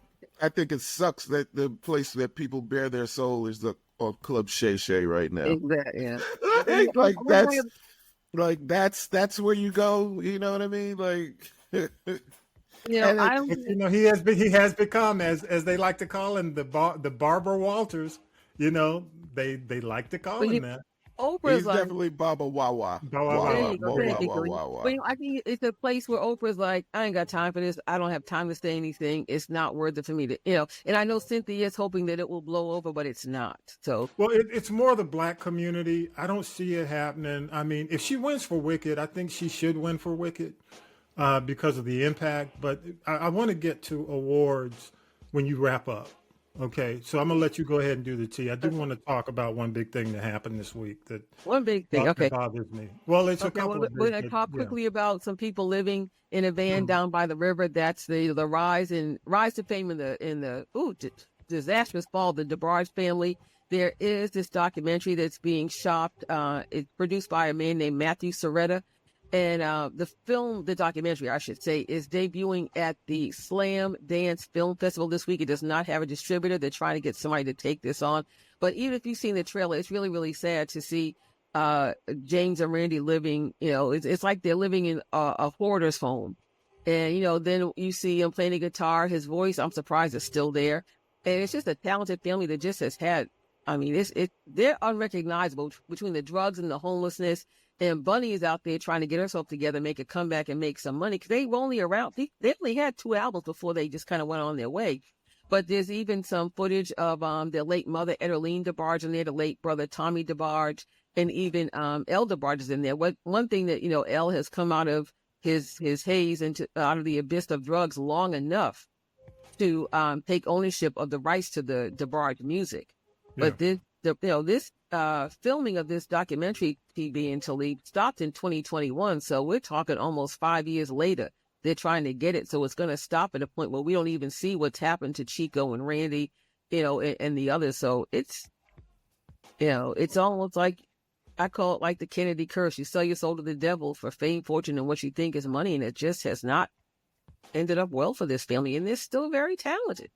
I think it sucks that the place that people bare their soul is on Club Shay Shay right now. Exactly. Yeah. That's where you go. You know what I mean? He has become, as they like to call him, the Barbara Walters. They like to call him that. Oprah's definitely Baba Wawa. But I think it's a place where Oprah's like, I ain't got time for this. I don't have time to say anything. It's not worth it for me to, And I know Cynthia is hoping that it will blow over, but it's not. So it's more the Black community. I don't see it happening. I mean, if she wins for Wicked, I think she should win for Wicked because of the impact. But I want to get to awards when you wrap up. Okay, so I'm gonna let you go ahead and do the tea. I do want to talk about one big thing that happened this week that bothers me. Well, it's a couple. We're gonna talk quickly about some people living in a van down by the river. That's the rise to fame in the disastrous fall of the DeBarge family. there is this documentary that's being shopped. It's produced by a man named Matthew Soretta. And the documentary, I should say, is debuting at the Slam Dance Film Festival this week. It does not have a distributor. They're trying to get somebody to take this on. But even if you've seen the trailer, it's really, really sad to see James and Randy living, it's like they're living in a hoarder's home. And, then you see him playing the guitar. His voice, I'm surprised, is still there. And it's just a talented family that just has had, they're unrecognizable between the drugs and the homelessness. And Bunny is out there trying to get herself together, make a comeback and make some money. Because they were only around, they only had 2 albums before they just kind of went on their way. But there's even some footage of their late mother, Edeline DeBarge, in there, the late brother, Tommy DeBarge, and even El DeBarge is in there. One thing that, El has come out of his haze and out of the abyss of drugs long enough to take ownership of the rights to the DeBarge music. Yeah. But this filming of this documentary, TV and Talib, stopped in 2021. So we're talking almost 5 years later. They're trying to get it. So it's going to stop at a point where we don't even see what's happened to Chico and Randy, and the others. So it's almost like, I call it like the Kennedy curse. You sell your soul to the devil for fame, fortune, and what you think is money. And it just has not ended up well for this family. And they're still very talented.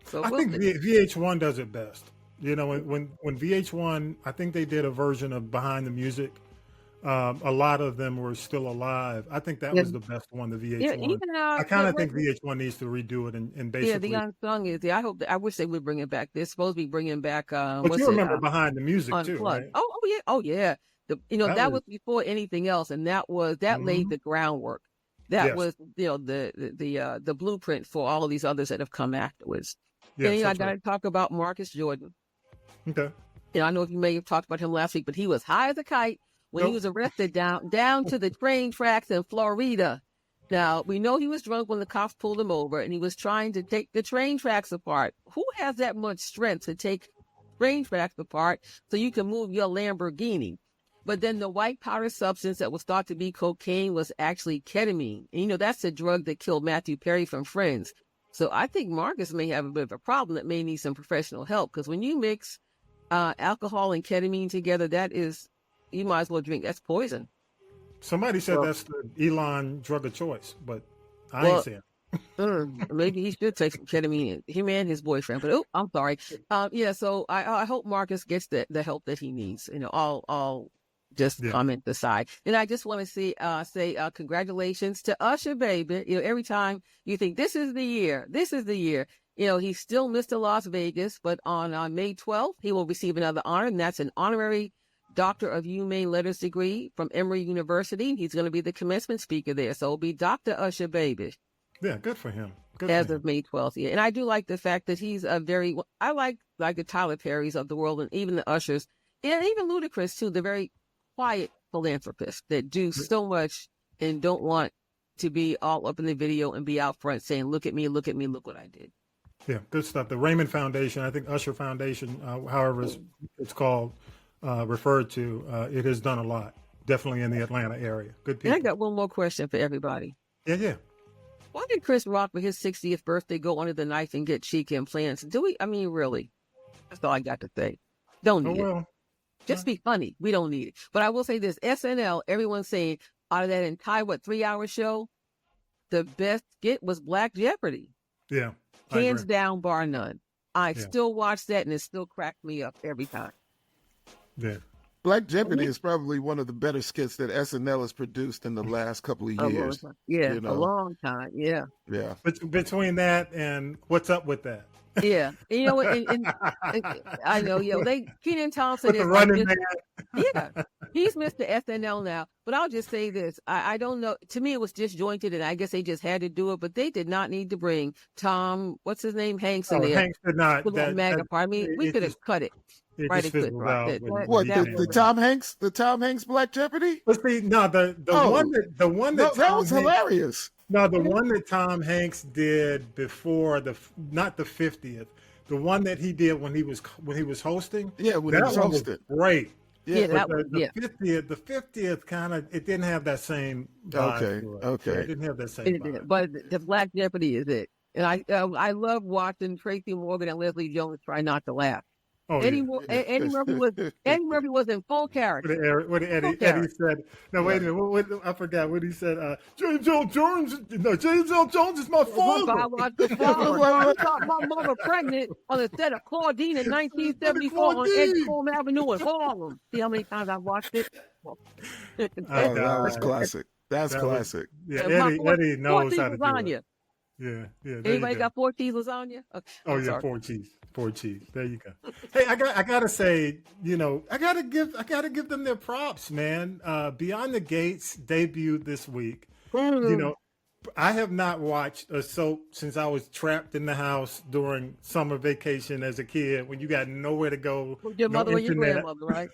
So I think VH1 does it best. When VH1, I think they did a version of Behind the Music. A lot of them were still alive. I think that was the best one, the VH1. Yeah, even, I kind of think VH1 needs to redo it and basically. Yeah, the unsung is. Yeah, I wish they would bring it back. They're supposed to be bringing back. But you remember Behind the Music Unplugged. too, right? Oh yeah. That was before anything else, and that laid the groundwork. That was the blueprint for all of these others that have come afterwards. Yes, and I got to talk about Marcus Jordan. Okay. I know you may have talked about him last week, but he was high as a kite when he was arrested down to the train tracks in Florida. Now, we know he was drunk when the cops pulled him over, and he was trying to take the train tracks apart. Who has that much strength to take train tracks apart so you can move your Lamborghini? But then the white powder substance that was thought to be cocaine was actually ketamine. And, that's the drug that killed Matthew Perry from Friends. So I think Marcus may have a bit of a problem that may need some professional help, because when you mix alcohol and ketamine together, you might as well drink. That's poison. Somebody said that's the Elon drug of choice, but I ain't saying. Maybe he should take some ketamine. Him and his boyfriend. But I'm sorry. So I hope Marcus gets the help that he needs. I'll just comment aside. And I just want to say congratulations to Usher, baby. Every time you think this is the year, he's still Mr. Las Vegas, but on May 12th, he will receive another honor, and that's an honorary Doctor of Humane Letters degree from Emory University. He's going to be the commencement speaker there. So it'll be Dr. Usher, baby. Yeah, good for him. As of May 12th, yeah. And I do like the fact that he's I like the Tyler Perrys of the world, and even the Ushers, and even Ludacris too, the very quiet philanthropists that do so much and don't want to be all up in the video and be out front saying, look at me, look what I did. Yeah, good stuff. The Raymond Foundation, I think Usher Foundation, however it's called, referred to, it has done a lot, definitely in the Atlanta area. Good people. And I got one more question for everybody. Yeah. Why did Chris Rock for his 60th birthday go under the knife and get cheek implants? Really? That's all I got to say. Don't need it. Just be funny. We don't need it. But I will say this, SNL, everyone's saying out of that entire, 3-hour show, the best skit was Black Jeopardy. Yeah. Hands down, bar none. I still watch that, and it still cracks me up every time. Yeah. Black Jeopardy is probably one of the better skits that SNL has produced in the last couple of years. A long time. Yeah. Yeah. Between that and What's Up With That? Yeah. And I know, Kenan Thompson is running man. Yeah. He's Mr. SNL now. But I'll just say this. I don't know. To me, it was disjointed, and I guess they just had to do it. But they did not need to bring Tom, what's his name, Hanks in there. Hanks did not. We could have cut it. Right, the Tom Hanks Black Jeopardy? Let's see. No, the one that that was hilarious. No, the one that Tom Hanks did before not the 50th, the one that he did when he was hosting. Yeah, when he was hosting. Great. Yeah, the 50th kind of, it didn't have that same vibe. Okay. It didn't have that same vibe. But the Black Jeopardy is it. And I love watching Tracy Morgan and Leslie Jones try not to laugh. Eddie Murphy was in full character. What Eddie said. No, wait a minute. I forgot what he said. James L. Jones is my father. I got my mother pregnant on the set of Claudine in 1974 on Edgecombe Avenue in Harlem. See how many times I've watched it? That was classic. That's classic. Eddie knows how to do it. Yeah. Anybody got 4 cheese lasagna? Okay. Oh yeah, 4 cheese. 4 cheese. There you go. Hey, I gotta say, I gotta give them their props, man. Beyond the Gates debuted this week. I have not watched a soap since I was trapped in the house during summer vacation as a kid when you got nowhere to go. Your mother or your grandmother, right?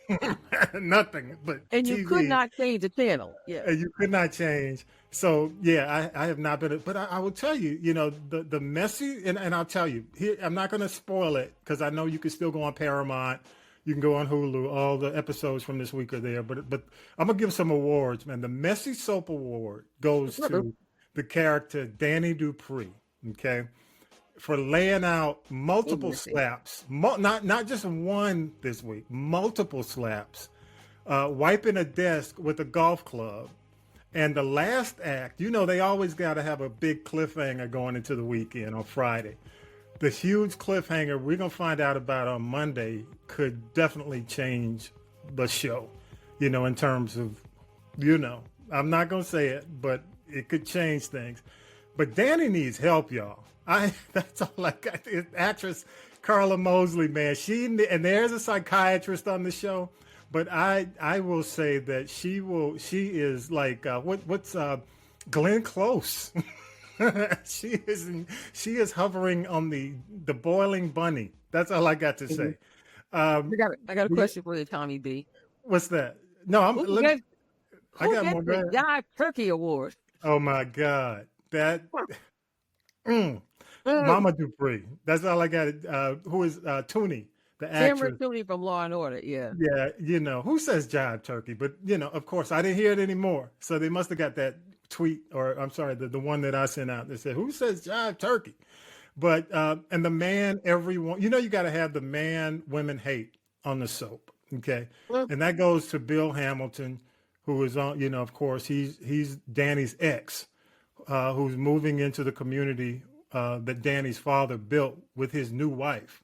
Nothing but and TV. You could not change the channel. Yeah. And you could not change. So yeah, I have not been. But I will tell you, the messy, and I'll tell you here. I'm not going to spoil it because I know you can still go on Paramount. You can go on Hulu. All the episodes from this week are there. But I'm gonna give some awards, man. The Messy Soap Award goes to the character Danny Dupree, okay, for laying out multiple slaps, not just one this week, multiple slaps, wiping a desk with a golf club. And the last act, they always got to have a big cliffhanger going into the weekend on Friday. The huge cliffhanger we're going to find out about on Monday could definitely change the show, in terms of, I'm not going to say it, but it could change things. But Danny needs help, y'all. That's all I got. Actress Carla Mosley, man, and there's a psychiatrist on the show. But I will say that she is like what's Glenn Close. she is hovering on the boiling bunny. That's all I got to say. I got a question for you, Tommy B. What's that? No, I got more. The Jive Turkey Award. Oh my God, that Mama Dupree. That's all I got. Who is Toonie? The actress. Toonie from Law and Order, yeah. Yeah, who says Jive Turkey? But, of course, I didn't hear it anymore. So they must have got that tweet, or I'm sorry, the one that I sent out that said, who says Jive Turkey? But, and the man, everyone, you got to have the man women hate on the soap, okay? And that goes to Bill Hamilton, who is on, of course, he's Danny's ex, who's moving into the community that Danny's father built with his new wife.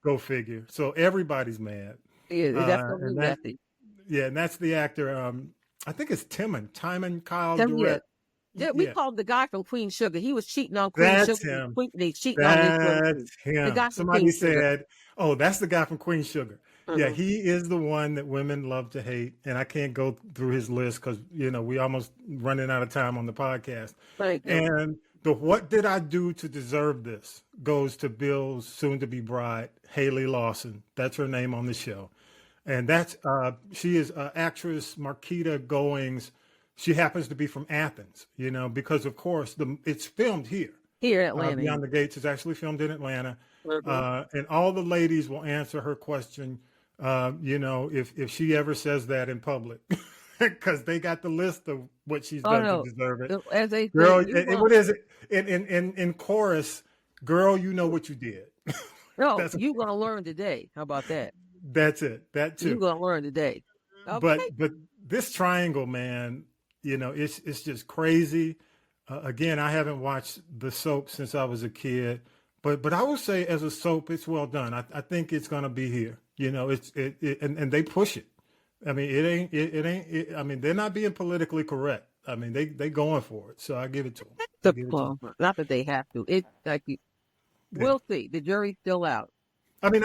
Go figure. So everybody's mad. Yeah, definitely messy. Yeah, and that's the actor. I think it's Timon Kyle Durrett. Yeah, we called the guy from Queen Sugar. He was cheating on Queen That's Sugar. Him. They cheating on him. The guy Somebody said, "Oh, that's the guy from Queen Sugar." Yeah, he is the one that women love to hate, and I can't go through his list because we almost running out of time on the podcast. Thank you. And the "What did I do to deserve this?" goes to Bill's soon-to-be bride, Haley Lawson. That's her name on the show. And that's she is actress Marquita Goings. She happens to be from Athens, because, of course, it's filmed here. Here in Atlanta. Beyond the Gates is actually filmed in Atlanta. And all the ladies will answer her question, if she ever says that in public. Because they got the list of what she's done to deserve it. As they girl, what is it? In chorus, girl, you know what you did. No, you're going to learn today. How about that? That's it. That too. You're going to learn today. Okay. But this triangle, man, it's just crazy. Again, I haven't watched the soap since I was a kid. But I will say as a soap, it's well done. I think it's going to be here. And they push it. I mean, it ain't. I mean, they're not being politically correct. I mean, they going for it. So I give it to them. Not that they have to. It's like we'll see. The jury's still out. I mean,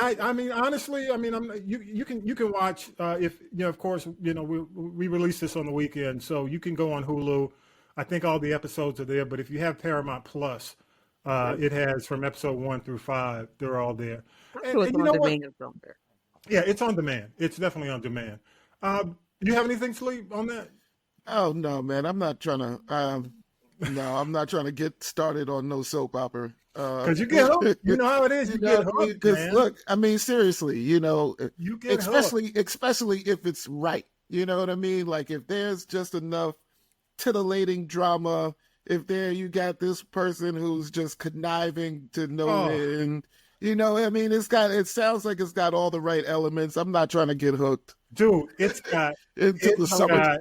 honestly, you can watch if of course, we release this on the weekend, so you can go on Hulu. I think all the episodes are there. But if you have Paramount Plus, it has from episode 1 through 5. They're all there. And you know what? Yeah, it's on demand. It's definitely on demand. You have anything, Sleep, on that? Oh no, man! I'm not trying to. I'm not trying to get started on no soap opera. Because you get hooked. You know how it is. You get hooked. Because look, I mean, seriously, you get especially if it's right. You know what I mean? Like if there's just enough titillating drama. If you got this person who's just conniving to no end. You know, I mean, it sounds like it's got all the right elements. I'm not trying to get hooked. Dude, it's got into the summer.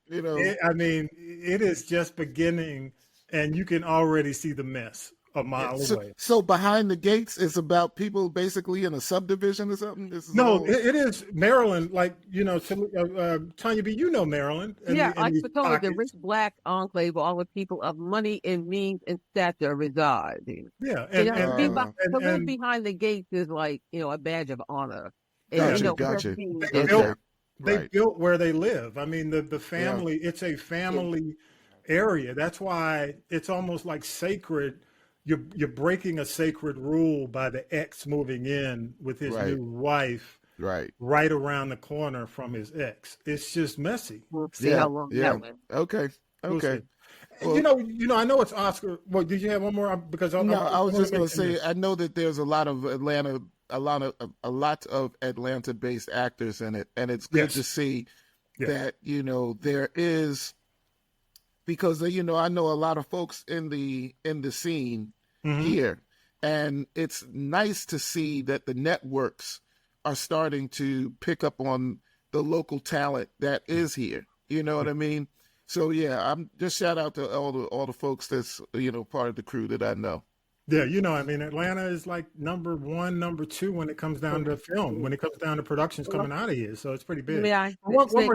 You know, it is just beginning, and you can already see the mess a mile away. So Behind the Gates is about people basically in a subdivision or something? It is Maryland, like, Tonya B, you know Maryland. I suppose the rich black enclave where all the people of money and means and stature reside. Yeah. To live behind the gates is like, a badge of honor. Gotcha. They built where they live. I mean, the family, it's a family area. That's why it's almost like sacred. You're breaking a sacred rule by the ex moving in with his new wife right around the corner from his ex. It's just messy. We'll see how long that went. Okay. Well, I know it's Oscar. Well, did you have one more? Because I was just going to say, I know that there's a lot of Atlanta-based actors in it, and it's good to see that there is, because I know a lot of folks in the scene here, and it's nice to see that the networks are starting to pick up on the local talent that is here. You know what I mean? So I'm just shout out to all the folks that's part of the crew that I know. Yeah, Atlanta is like number 1, number 2 when it comes down to film, when it comes down to productions coming out of here. So it's pretty big. One more thing,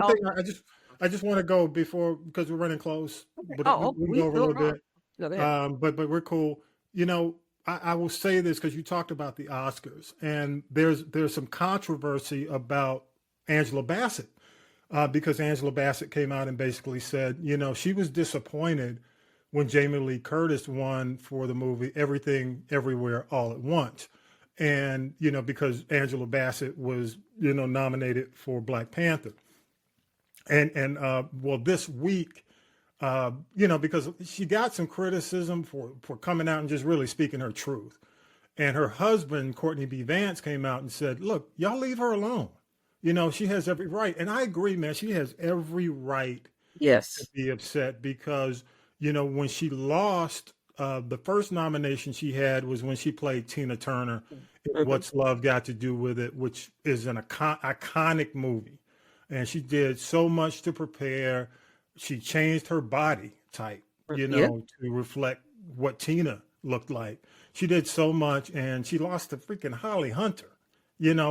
I just want to go because we're running close. But we can go over a little bit. But we're cool. I will say this because you talked about the Oscars, and there's some controversy about Angela Bassett because Angela Bassett came out and basically said, she was disappointed when Jamie Lee Curtis won for the movie Everything Everywhere All at Once. And, because Angela Bassett was, nominated for Black Panther. And this week, because she got some criticism for coming out and just really speaking her truth. And her husband, Courtney B. Vance, came out and said, look, y'all leave her alone. She has every right. And I agree, man, she has every right to be upset because, when she lost, the first nomination she had was when she played Tina Turner in What's Love Got to Do with It, which is an iconic movie. And she did so much to prepare. She changed her body type, to reflect what Tina looked like. She did so much, and she lost to freaking Holly Hunter,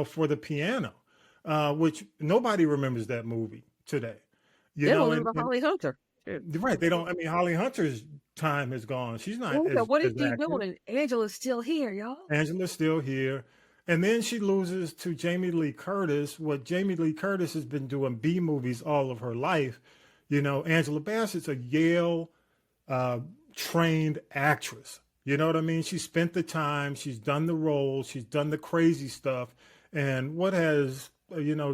for The Piano, which nobody remembers that movie today. They don't remember Holly Hunter. Right. They don't. I mean, Holly Hunter's time is gone. She's not. What is she doing? Angela's still here, y'all. Angela's still here. And then she loses to Jamie Lee Curtis. What Jamie Lee Curtis has been doing B movies all of her life. Angela Bassett's a Yale trained actress. You know what I mean? She spent the time. She's done the roles. She's done the crazy stuff. And what has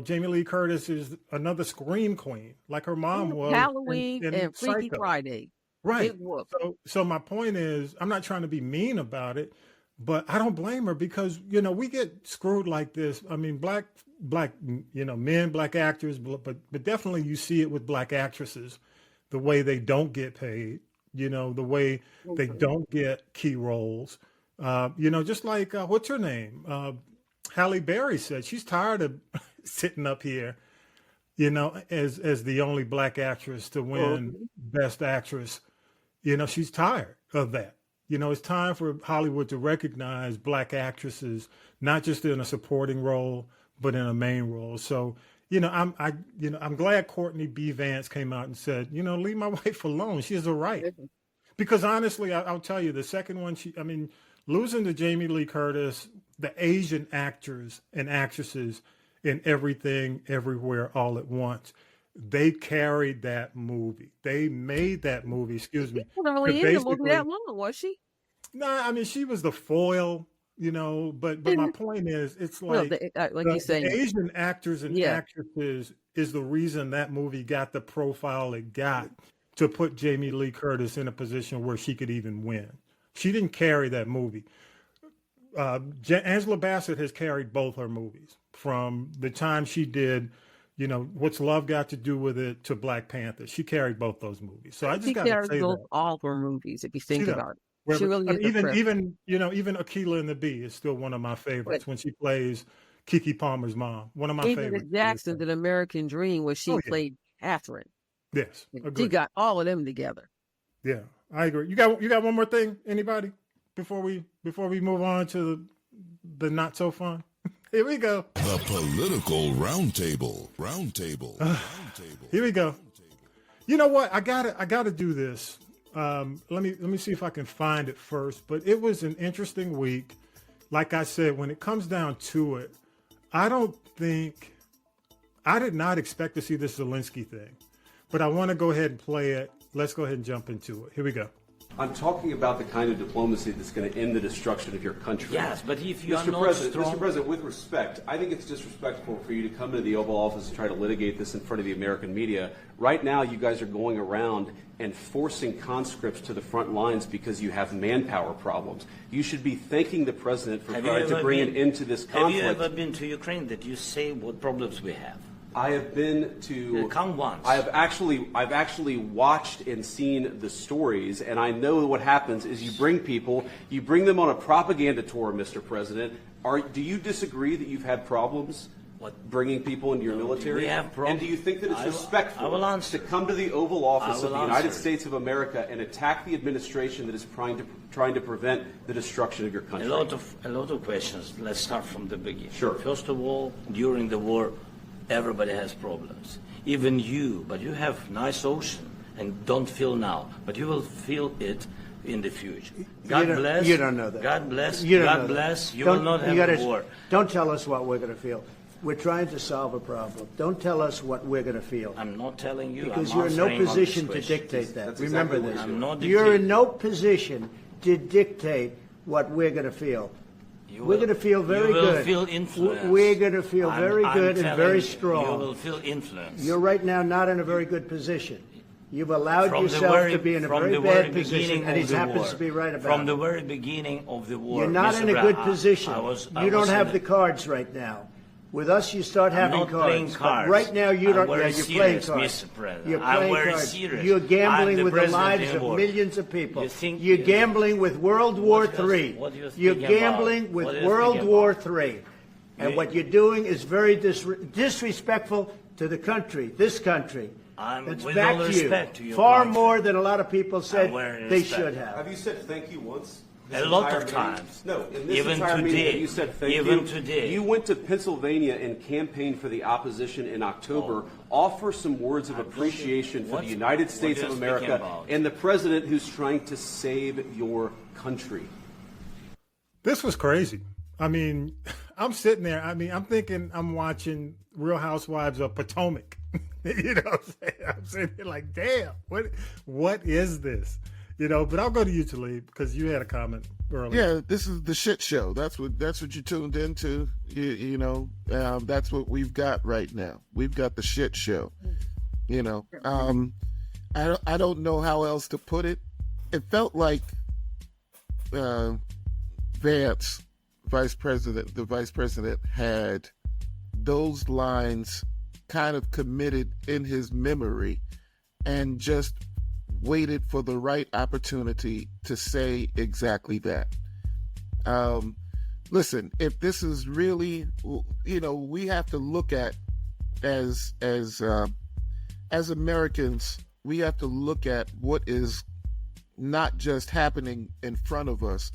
Jamie Lee Curtis is another scream queen, like her mom was. Halloween and Freaky Friday. Right. So my point is, I'm not trying to be mean about it, but I don't blame her because, we get screwed like this. I mean, black, men, black actors, but definitely you see it with black actresses, the way they don't get paid, the way they don't get key roles. Just like, what's her name? Halle Berry said she's tired of sitting up here, as the only black actress to win Best Actress. She's tired of that. It's time for Hollywood to recognize black actresses, not just in a supporting role, but in a main role. So, I'm glad Courtney B. Vance came out and said, leave my wife alone. She has a right. Because honestly, I'll tell you, the second one, losing to Jamie Lee Curtis, the Asian actors and actresses in Everything, Everywhere, All at Once, they carried that movie. They made that movie, excuse me. She wasn't really in the movie that long, was she? No, she was the foil, but my point is, it's like, the Asian actors and actresses is the reason that movie got the profile it got to put Jamie Lee Curtis in a position where she could even win. She didn't carry that movie. Angela Bassett has carried both her movies from the time she did, What's Love Got to Do with It to Black Panther. She carried both those movies. So I just got to say that. All of her movies, if you think about it. She really is even Akilah and the Bee is still one of my favorites when she plays Keke Palmer's mom. One of my favorites. Even Jackson did American Dream where she played Catherine. Yes, she got all of them together. Yeah, I agree. You got one more thing, anybody? Before we move on to the not so fun. Here we go. The Political Roundtable. Here we go. You know what? I gotta do this. Let me see if I can find it first. But it was an interesting week. Like I said, when it comes down to it, I did not expect to see this Zelensky thing. But I want to go ahead and play it. Let's go ahead and jump into it. Here we go. I'm talking about the kind of diplomacy that's going to end the destruction of your country. Yes, but if you are not Mr. President, with respect, I think it's disrespectful for you to come into the Oval Office and try to litigate this in front of the American media. Right now, you guys are going around and forcing conscripts to the front lines because you have manpower problems. You should be thanking the President for trying to bring an end to this conflict. Have you ever been to Ukraine that you say what problems we have? I have been to. Come once. I've actually watched and seen the stories, and I know what happens is you bring them on a propaganda tour, Mr. President. Do you disagree that you've had problems bringing people into your military? We have problems. And do you think that it's respectful to come to the Oval Office of the United States of America and attack the administration that is trying to prevent the destruction of your country? A lot of questions. Let's start from the beginning. Sure. First of all, during the war, everybody has problems, even you, but you have nice ocean and don't feel now, but you will feel it in the future. God bless. You don't know that. God bless. You God bless. You will not have a war. Don't tell us what we're going to feel. We're trying to solve a problem. Don't tell us what we're going to feel. I'm not telling you. Because you're in no position to dictate that. That's Remember exactly this. I'm not You're in no position to dictate what we're going to feel. We're going to feel very good. You will feel influence. We're going to feel very good and very strong. You will feel influence. You're right now not in a very good position. You've allowed yourself to be in a very bad position, and he happens to be right about it. From the very beginning of the war. You're not in a good position. You don't have the cards right now. With us, you start having cards. Playing cards. Right now, you don't. You're playing cards. Mr. President. You're playing cards. Serious. You're gambling with the lives of millions of people. You're gambling with World War III. You're gambling with World War III. And what you're doing is very disrespectful to the country, this country. It's back to you. Far more than a lot of people said they should have. Have you said thank you once? A lot of times. No, in this even entire today. meeting, you said thank you. Even today. You went to Pennsylvania and campaigned for the opposition in October. Offer some words of appreciation for the United States of America and the president who's trying to save your country. This was crazy. I mean, I'm sitting there. I mean, I'm thinking I'm watching Real Housewives of Potomac. You know what I'm saying? I'm sitting there like, damn, what is this? You know, but I'll go to you, Talib, because you had a comment earlier. Yeah, this is the shit show. That's what you tuned into. You know, that's what we've got right now. We've got the shit show. You know, I don't know how else to put it. It felt like Vance, the vice president, had those lines kind of committed in his memory, and just waited for the right opportunity to say exactly that. Listen, if this is really, you know, we have to look at as Americans, we have to look at what is not just happening in front of us,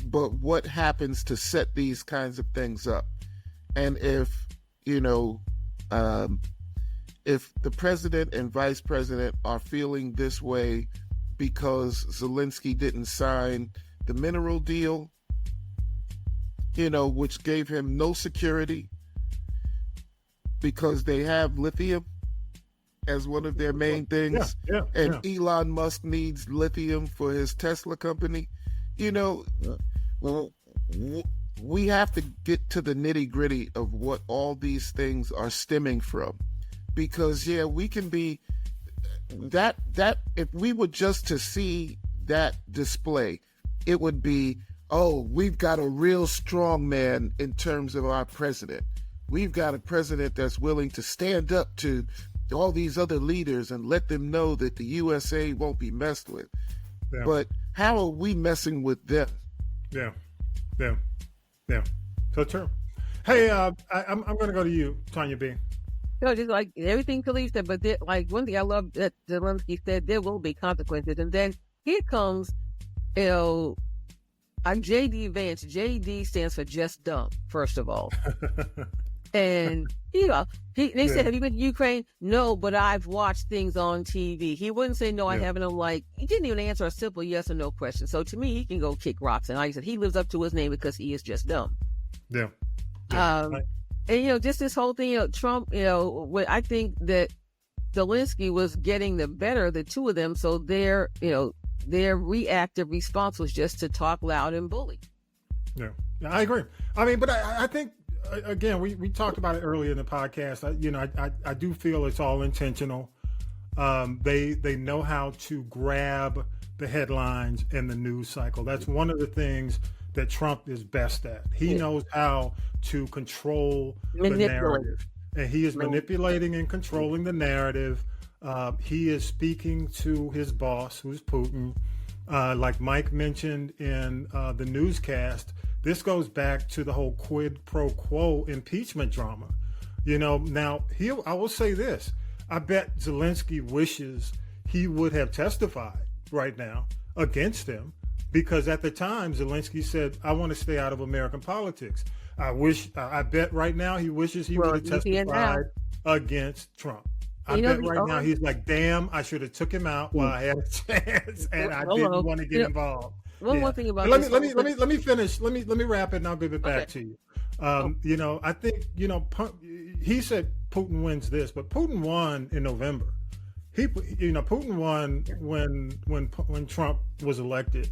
but what happens to set these kinds of things up. And if, you know, if the president and vice president are feeling this way because Zelensky didn't sign the mineral deal, you know, which gave him no security because they have lithium as one of their main things, and Elon Musk needs lithium for his Tesla company, you know, we have to get to the nitty-gritty of what all these things are stemming from. Because, yeah, we can be that if we were just to see that display, it would be, oh, we've got a real strong man in terms of our president. We've got a president that's willing to stand up to all these other leaders and let them know that the USA won't be messed with. Yeah. But how are we messing with them? Yeah. So true. Hey, I'm going to go to you, Tonya B. No, just like everything Talib said, but like one thing I love that Zelensky said, there will be consequences. And then here comes, I'm J.D. Vance. J.D. stands for just dumb, first of all. And, they said, have you been to Ukraine? No, but I've watched things on TV. He wouldn't say, no, I haven't. I'm like, he didn't even answer a simple yes or no question. So to me, he can go kick rocks. And like I said, he lives up to his name because he is just dumb. Yeah. And, just this whole thing, Trump, I think that Zelensky was getting the better of the two of them. So their reactive response was just to talk loud and bully. Yeah, I agree. I mean, but I think, again, we talked about it earlier in the podcast. I do feel it's all intentional. They know how to grab the headlines and the news cycle. That's one of the things that Trump is best at. He knows how to control the narrative. And he is manipulating and controlling the narrative. He is speaking to his boss, who's Putin. Like Mike mentioned in the newscast, this goes back to the whole quid pro quo impeachment drama. Now, I will say this. I bet Zelensky wishes he would have testified right now against him, because at the time, Zelensky said, I want to stay out of American politics. I bet right now he wishes he would have testified against Trump. I bet right now he's like, damn, I should have took him out while I had a chance, and I didn't want to get involved. One more thing about let me finish. Let me wrap it, and I'll give it back to you. I think he said Putin wins this, but Putin won in November. Putin won when Trump was elected.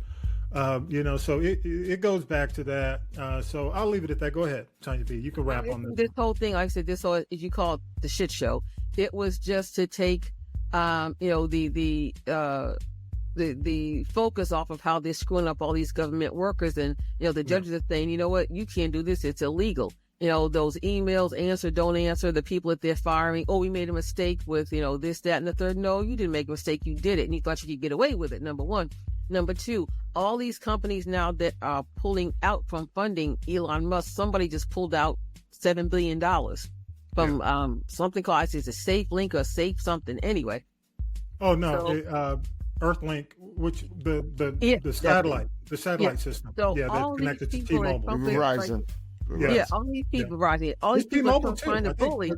So it goes back to that. So I'll leave it at that. Go ahead, Tonya B. You can wrap on this. This whole thing, like I said, this whole, as you call it, the shit show. It was just to take, the focus off of how they're screwing up all these government workers, and the judges are saying, you know what, you can't do this, it's illegal. Those emails, answer, don't answer, the people that they're firing. Oh, we made a mistake with this, that, and the third. No, you didn't make a mistake, you did it, and you thought you could get away with it. Number one. Number two, all these companies now that are pulling out from funding Elon Musk, somebody just pulled out $7 billion from something called, I say it's a Safe Link or Safe something. Anyway. Oh, no, Earthlink, which the satellite system. So that's connected to T-Mobile. Verizon. All these people, Verizon, all these people that are trying to bully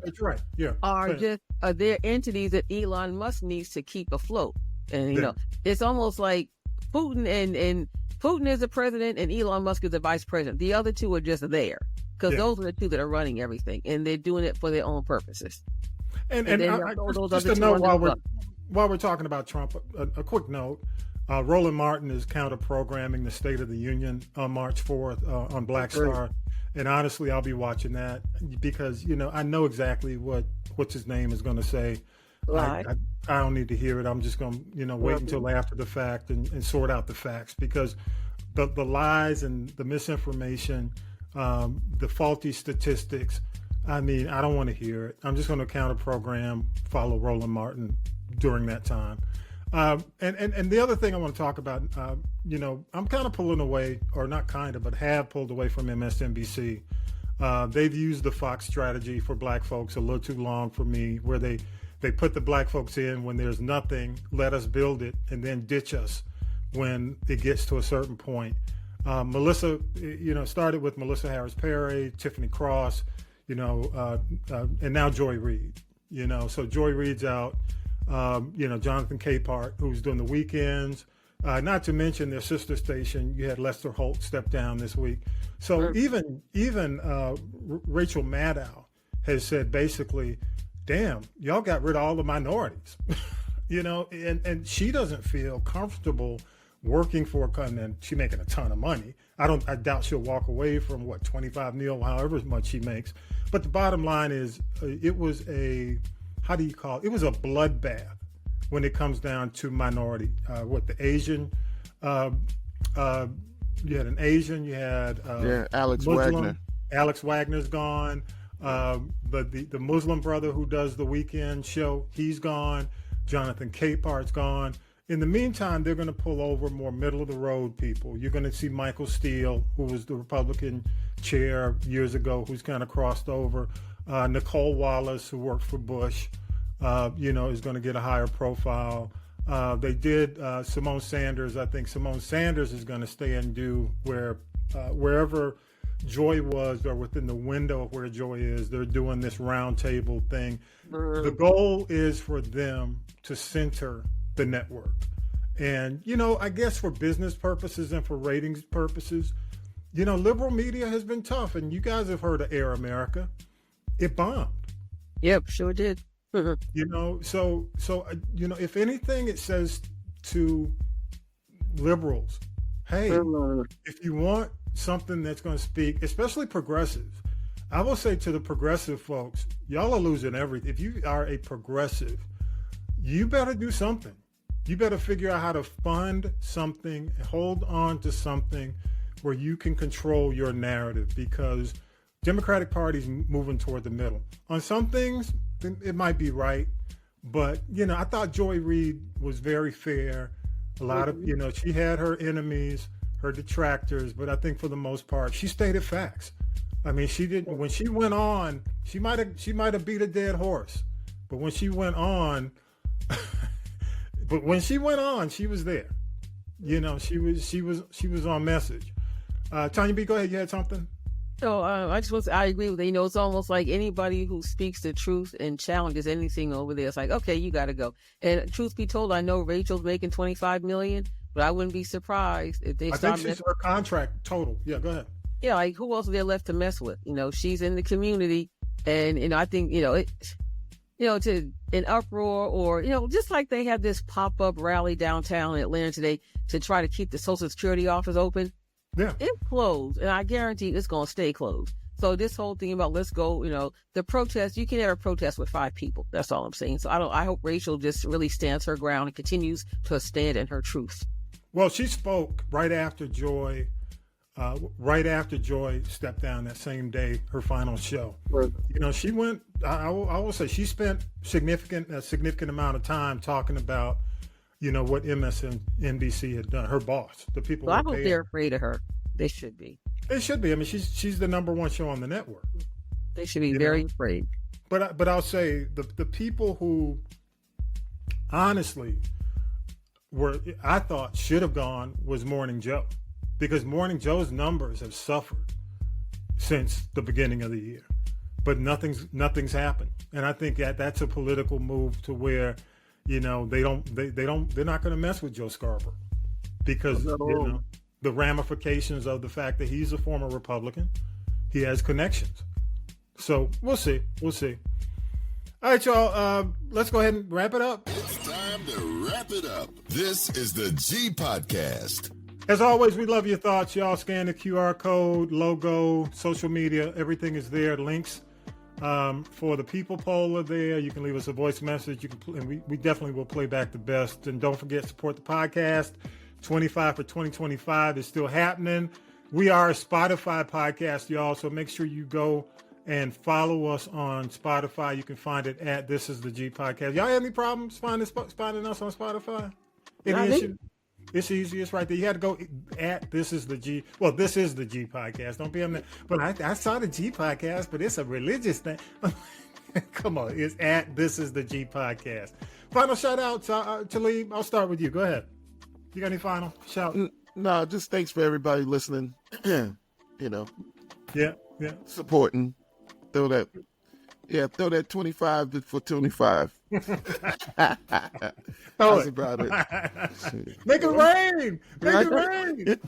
are just they're entities that Elon Musk needs to keep afloat. And, it's almost like Putin and Putin is the president and Elon Musk is the vice president. The other two are just there because those are the two that are running everything, and they're doing it for their own purposes. And just a note while we're talking about Trump, a quick note. Roland Martin is counter-programming the State of the Union on March 4th on Black Star. And honestly, I'll be watching that because, I know exactly what's his name is going to say. Right. I don't need to hear it. I'm just going to, wait until after the fact and sort out the facts, because the lies and the misinformation, the faulty statistics, I don't want to hear it. I'm just going to counter-program, follow Roland Martin during that time. And the other thing I want to talk about, I'm kind of pulling away, or not kind of, but have pulled away from MSNBC. They've used the Fox strategy for black folks a little too long for me, where they put the black folks in when there's nothing, let us build it, and then ditch us when it gets to a certain point. Melissa, started with Melissa Harris Perry, Tiffany Cross, and now Joy Reid. So Joy Reid's out. Jonathan Capehart, who's doing the weekends. Not to mention their sister station. You had Lester Holt step down this week. So even Rachel Maddow has said basically, damn, y'all got rid of all the minorities, and she doesn't feel comfortable working for a company, and she's making a ton of money. I doubt she'll walk away from $25 million, however much she makes. But the bottom line is, it was a bloodbath when it comes down to minority. The Asian, you had an Asian, you had Alex Muslim. Wagner. Alex Wagner's gone. But the Muslim brother who does the weekend show, he's gone. Jonathan Capehart's gone. In the meantime, they're going to pull over more middle-of-the-road people. You're going to see Michael Steele, who was the Republican chair years ago, who's kind of crossed over. Nicole Wallace, who worked for Bush, is going to get a higher profile. They did Simone Sanders. I think Simone Sanders is going to stay and do wherever Joy was, or within the window of where Joy is. They're doing this roundtable thing. The goal is for them to center the network. And, I guess for business purposes and for ratings purposes, liberal media has been tough. And you guys have heard of Air America. It bombed. Yep, sure did. So if anything, it says to liberals, hey, if you want something that's going to speak, especially progressives, I will say to the progressive folks, y'all are losing everything. If you are a progressive, you better do something. You better figure out how to fund something, hold on to something where you can control your narrative, because Democratic Party's moving toward the middle. On some things, it might be right, but, I thought Joy Reid was very fair. A lot of, she had her enemies, her detractors, but I think for the most part, she stated facts. I mean, she didn't, when she went on, she might have beat a dead horse, but when she went on, she was there. She was on message. Tonya B, go ahead. You had something? So I agree with you. It's almost like anybody who speaks the truth and challenges anything over there, it's like, okay, you got to go. And truth be told, I know Rachel's making $25 million, but I wouldn't be surprised if they start. I think she's her contract total. Yeah, go ahead. Yeah, like who else are there left to mess with? She's in the community, and I think to an uproar, or just like they had this pop-up rally downtown in Atlanta today to try to keep the Social Security office open. Yeah, it closed, and I guarantee it's going to stay closed. So this whole thing about let's go, the protest, you can never protest with 5 people. That's all I'm saying. So I hope Rachel just really stands her ground and continues to stand in her truth. Well, she spoke right after Joy stepped down that same day, her final show. Right. She went, I will say she spent a significant amount of time talking about, what MSNBC had done, her boss, the people. Well, I hope they're afraid of her. They should be. They should be. I mean, she's the number one show on the network. They should be very afraid. But I'll say the people who honestly I thought should have gone was Morning Joe, because Morning Joe's numbers have suffered since the beginning of the year, but nothing's happened. And I think that's a political move to where, they're not going to mess with Joe Scarborough, because the ramifications of the fact that he's a former Republican, he has connections. So we'll see. All right, y'all. Let's go ahead and wrap it up. It's time to wrap it up. This is the G Podcast. As always, we love your thoughts. Y'all scan the QR code, logo, social media. Everything is there. Links for the people poll are there. You can leave us a voice message. And we definitely will play back the best. And don't forget, support the podcast. 25 for 2025 is still happening. We are a Spotify podcast, y'all. So make sure you go and follow us on Spotify. You can find it at This Is the G Podcast. Y'all have any problems finding us on Spotify? Any issue? It's easy. It's right there. You had to go at This Is the G. Well, This Is the G Podcast. Don't be on that. But I saw the G Podcast, but it's a religious thing. Come on. It's at This Is the G Podcast. Final shout out to Talib. I'll start with you. Go ahead. You got any final shout? No, just thanks for everybody listening. Yeah. Supporting. Throw that 25 for 25. That's about it. Make it rain. Make it rain.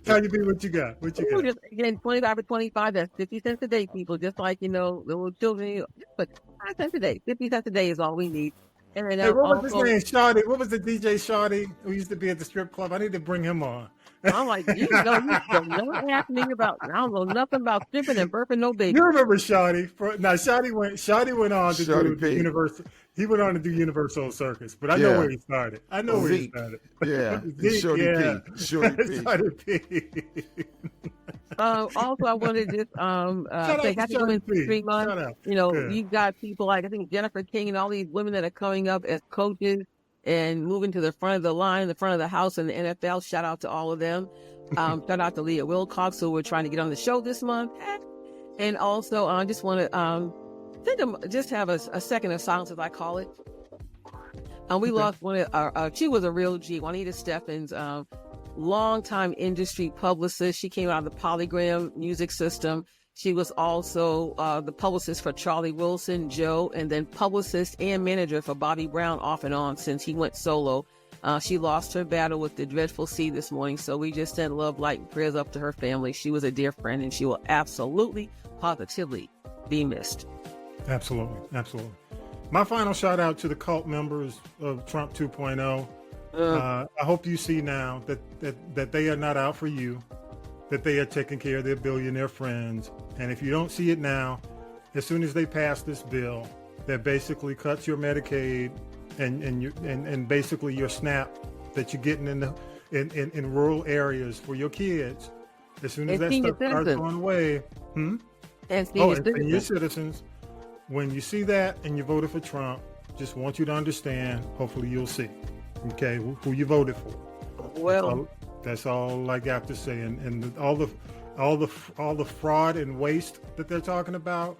Tonya B, what you got? Just, again, 25 for 25, that's 50 cents a day, people. Just like, little children. But 5 cents a day. 50 cents a day is all we need. And then, hey, what was his name? Shawty. What was the DJ Shawty who used to be at the strip club? I need to bring him on. I'm like, you don't know happening about. I don't know nothing about stripping and burping no baby. You remember Shawty? Shawty went on to do Universal. He went on to do Universal Circus, but I know where he started. Yeah, Shorty P. Also, I wanted to just say happy Women's History Month. You got people like, I think, Jennifer King and all these women that are coming up as coaches and moving to the front of the line, the front of the house in the NFL. Shout out to all of them. Shout out to Leah Wilcox, who we're trying to get on the show this month. And also, I just want to just have a second of silence, as I call it. We lost one of our, she was a real G, Juanita Steffens, longtime industry publicist. She came out of the Polygram music system. She was also the publicist for Charlie Wilson, Joe, and then publicist and manager for Bobby Brown off and on since he went solo. She lost her battle with the dreadful C this morning, so we just send love, light, and prayers up to her family. She was a dear friend, and she will absolutely, positively be missed. Absolutely, absolutely. My final shout out to the cult members of Trump 2.0. I hope you see now that they are not out for you, that they are taking care of their billionaire friends. And if you don't see it now, as soon as they pass this bill that basically cuts your Medicaid and basically your SNAP that you're getting in rural areas for your kids, as soon as that stuff starts going away, and senior citizens, when you see that and you voted for Trump, just want you to understand, hopefully you'll see, okay, who you voted for. Well, that's all I got to say. And all the fraud and waste that they're talking about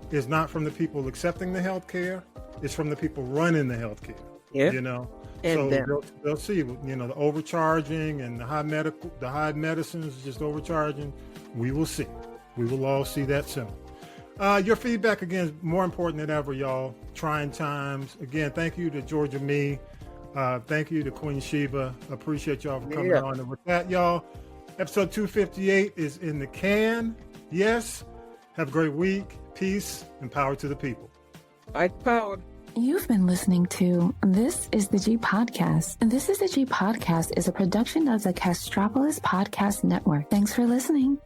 is not from the people accepting the health care. It's from the people running the health care. Yeah. You know, and so they'll see, you know, the overcharging and the high medicines just overcharging. We will see. We will all see that soon. Your feedback, again, is more important than ever, y'all. Trying times. Again, thank you to Georgia Me. Thank you to Queen Sheba. Appreciate y'all for coming on. And with that, y'all, episode 258 is in the can. Yes. Have a great week. Peace and power to the people. Power. You've been listening to This is the G Podcast. This is the G Podcast is a production of the Castropolis Podcast Network. Thanks for listening.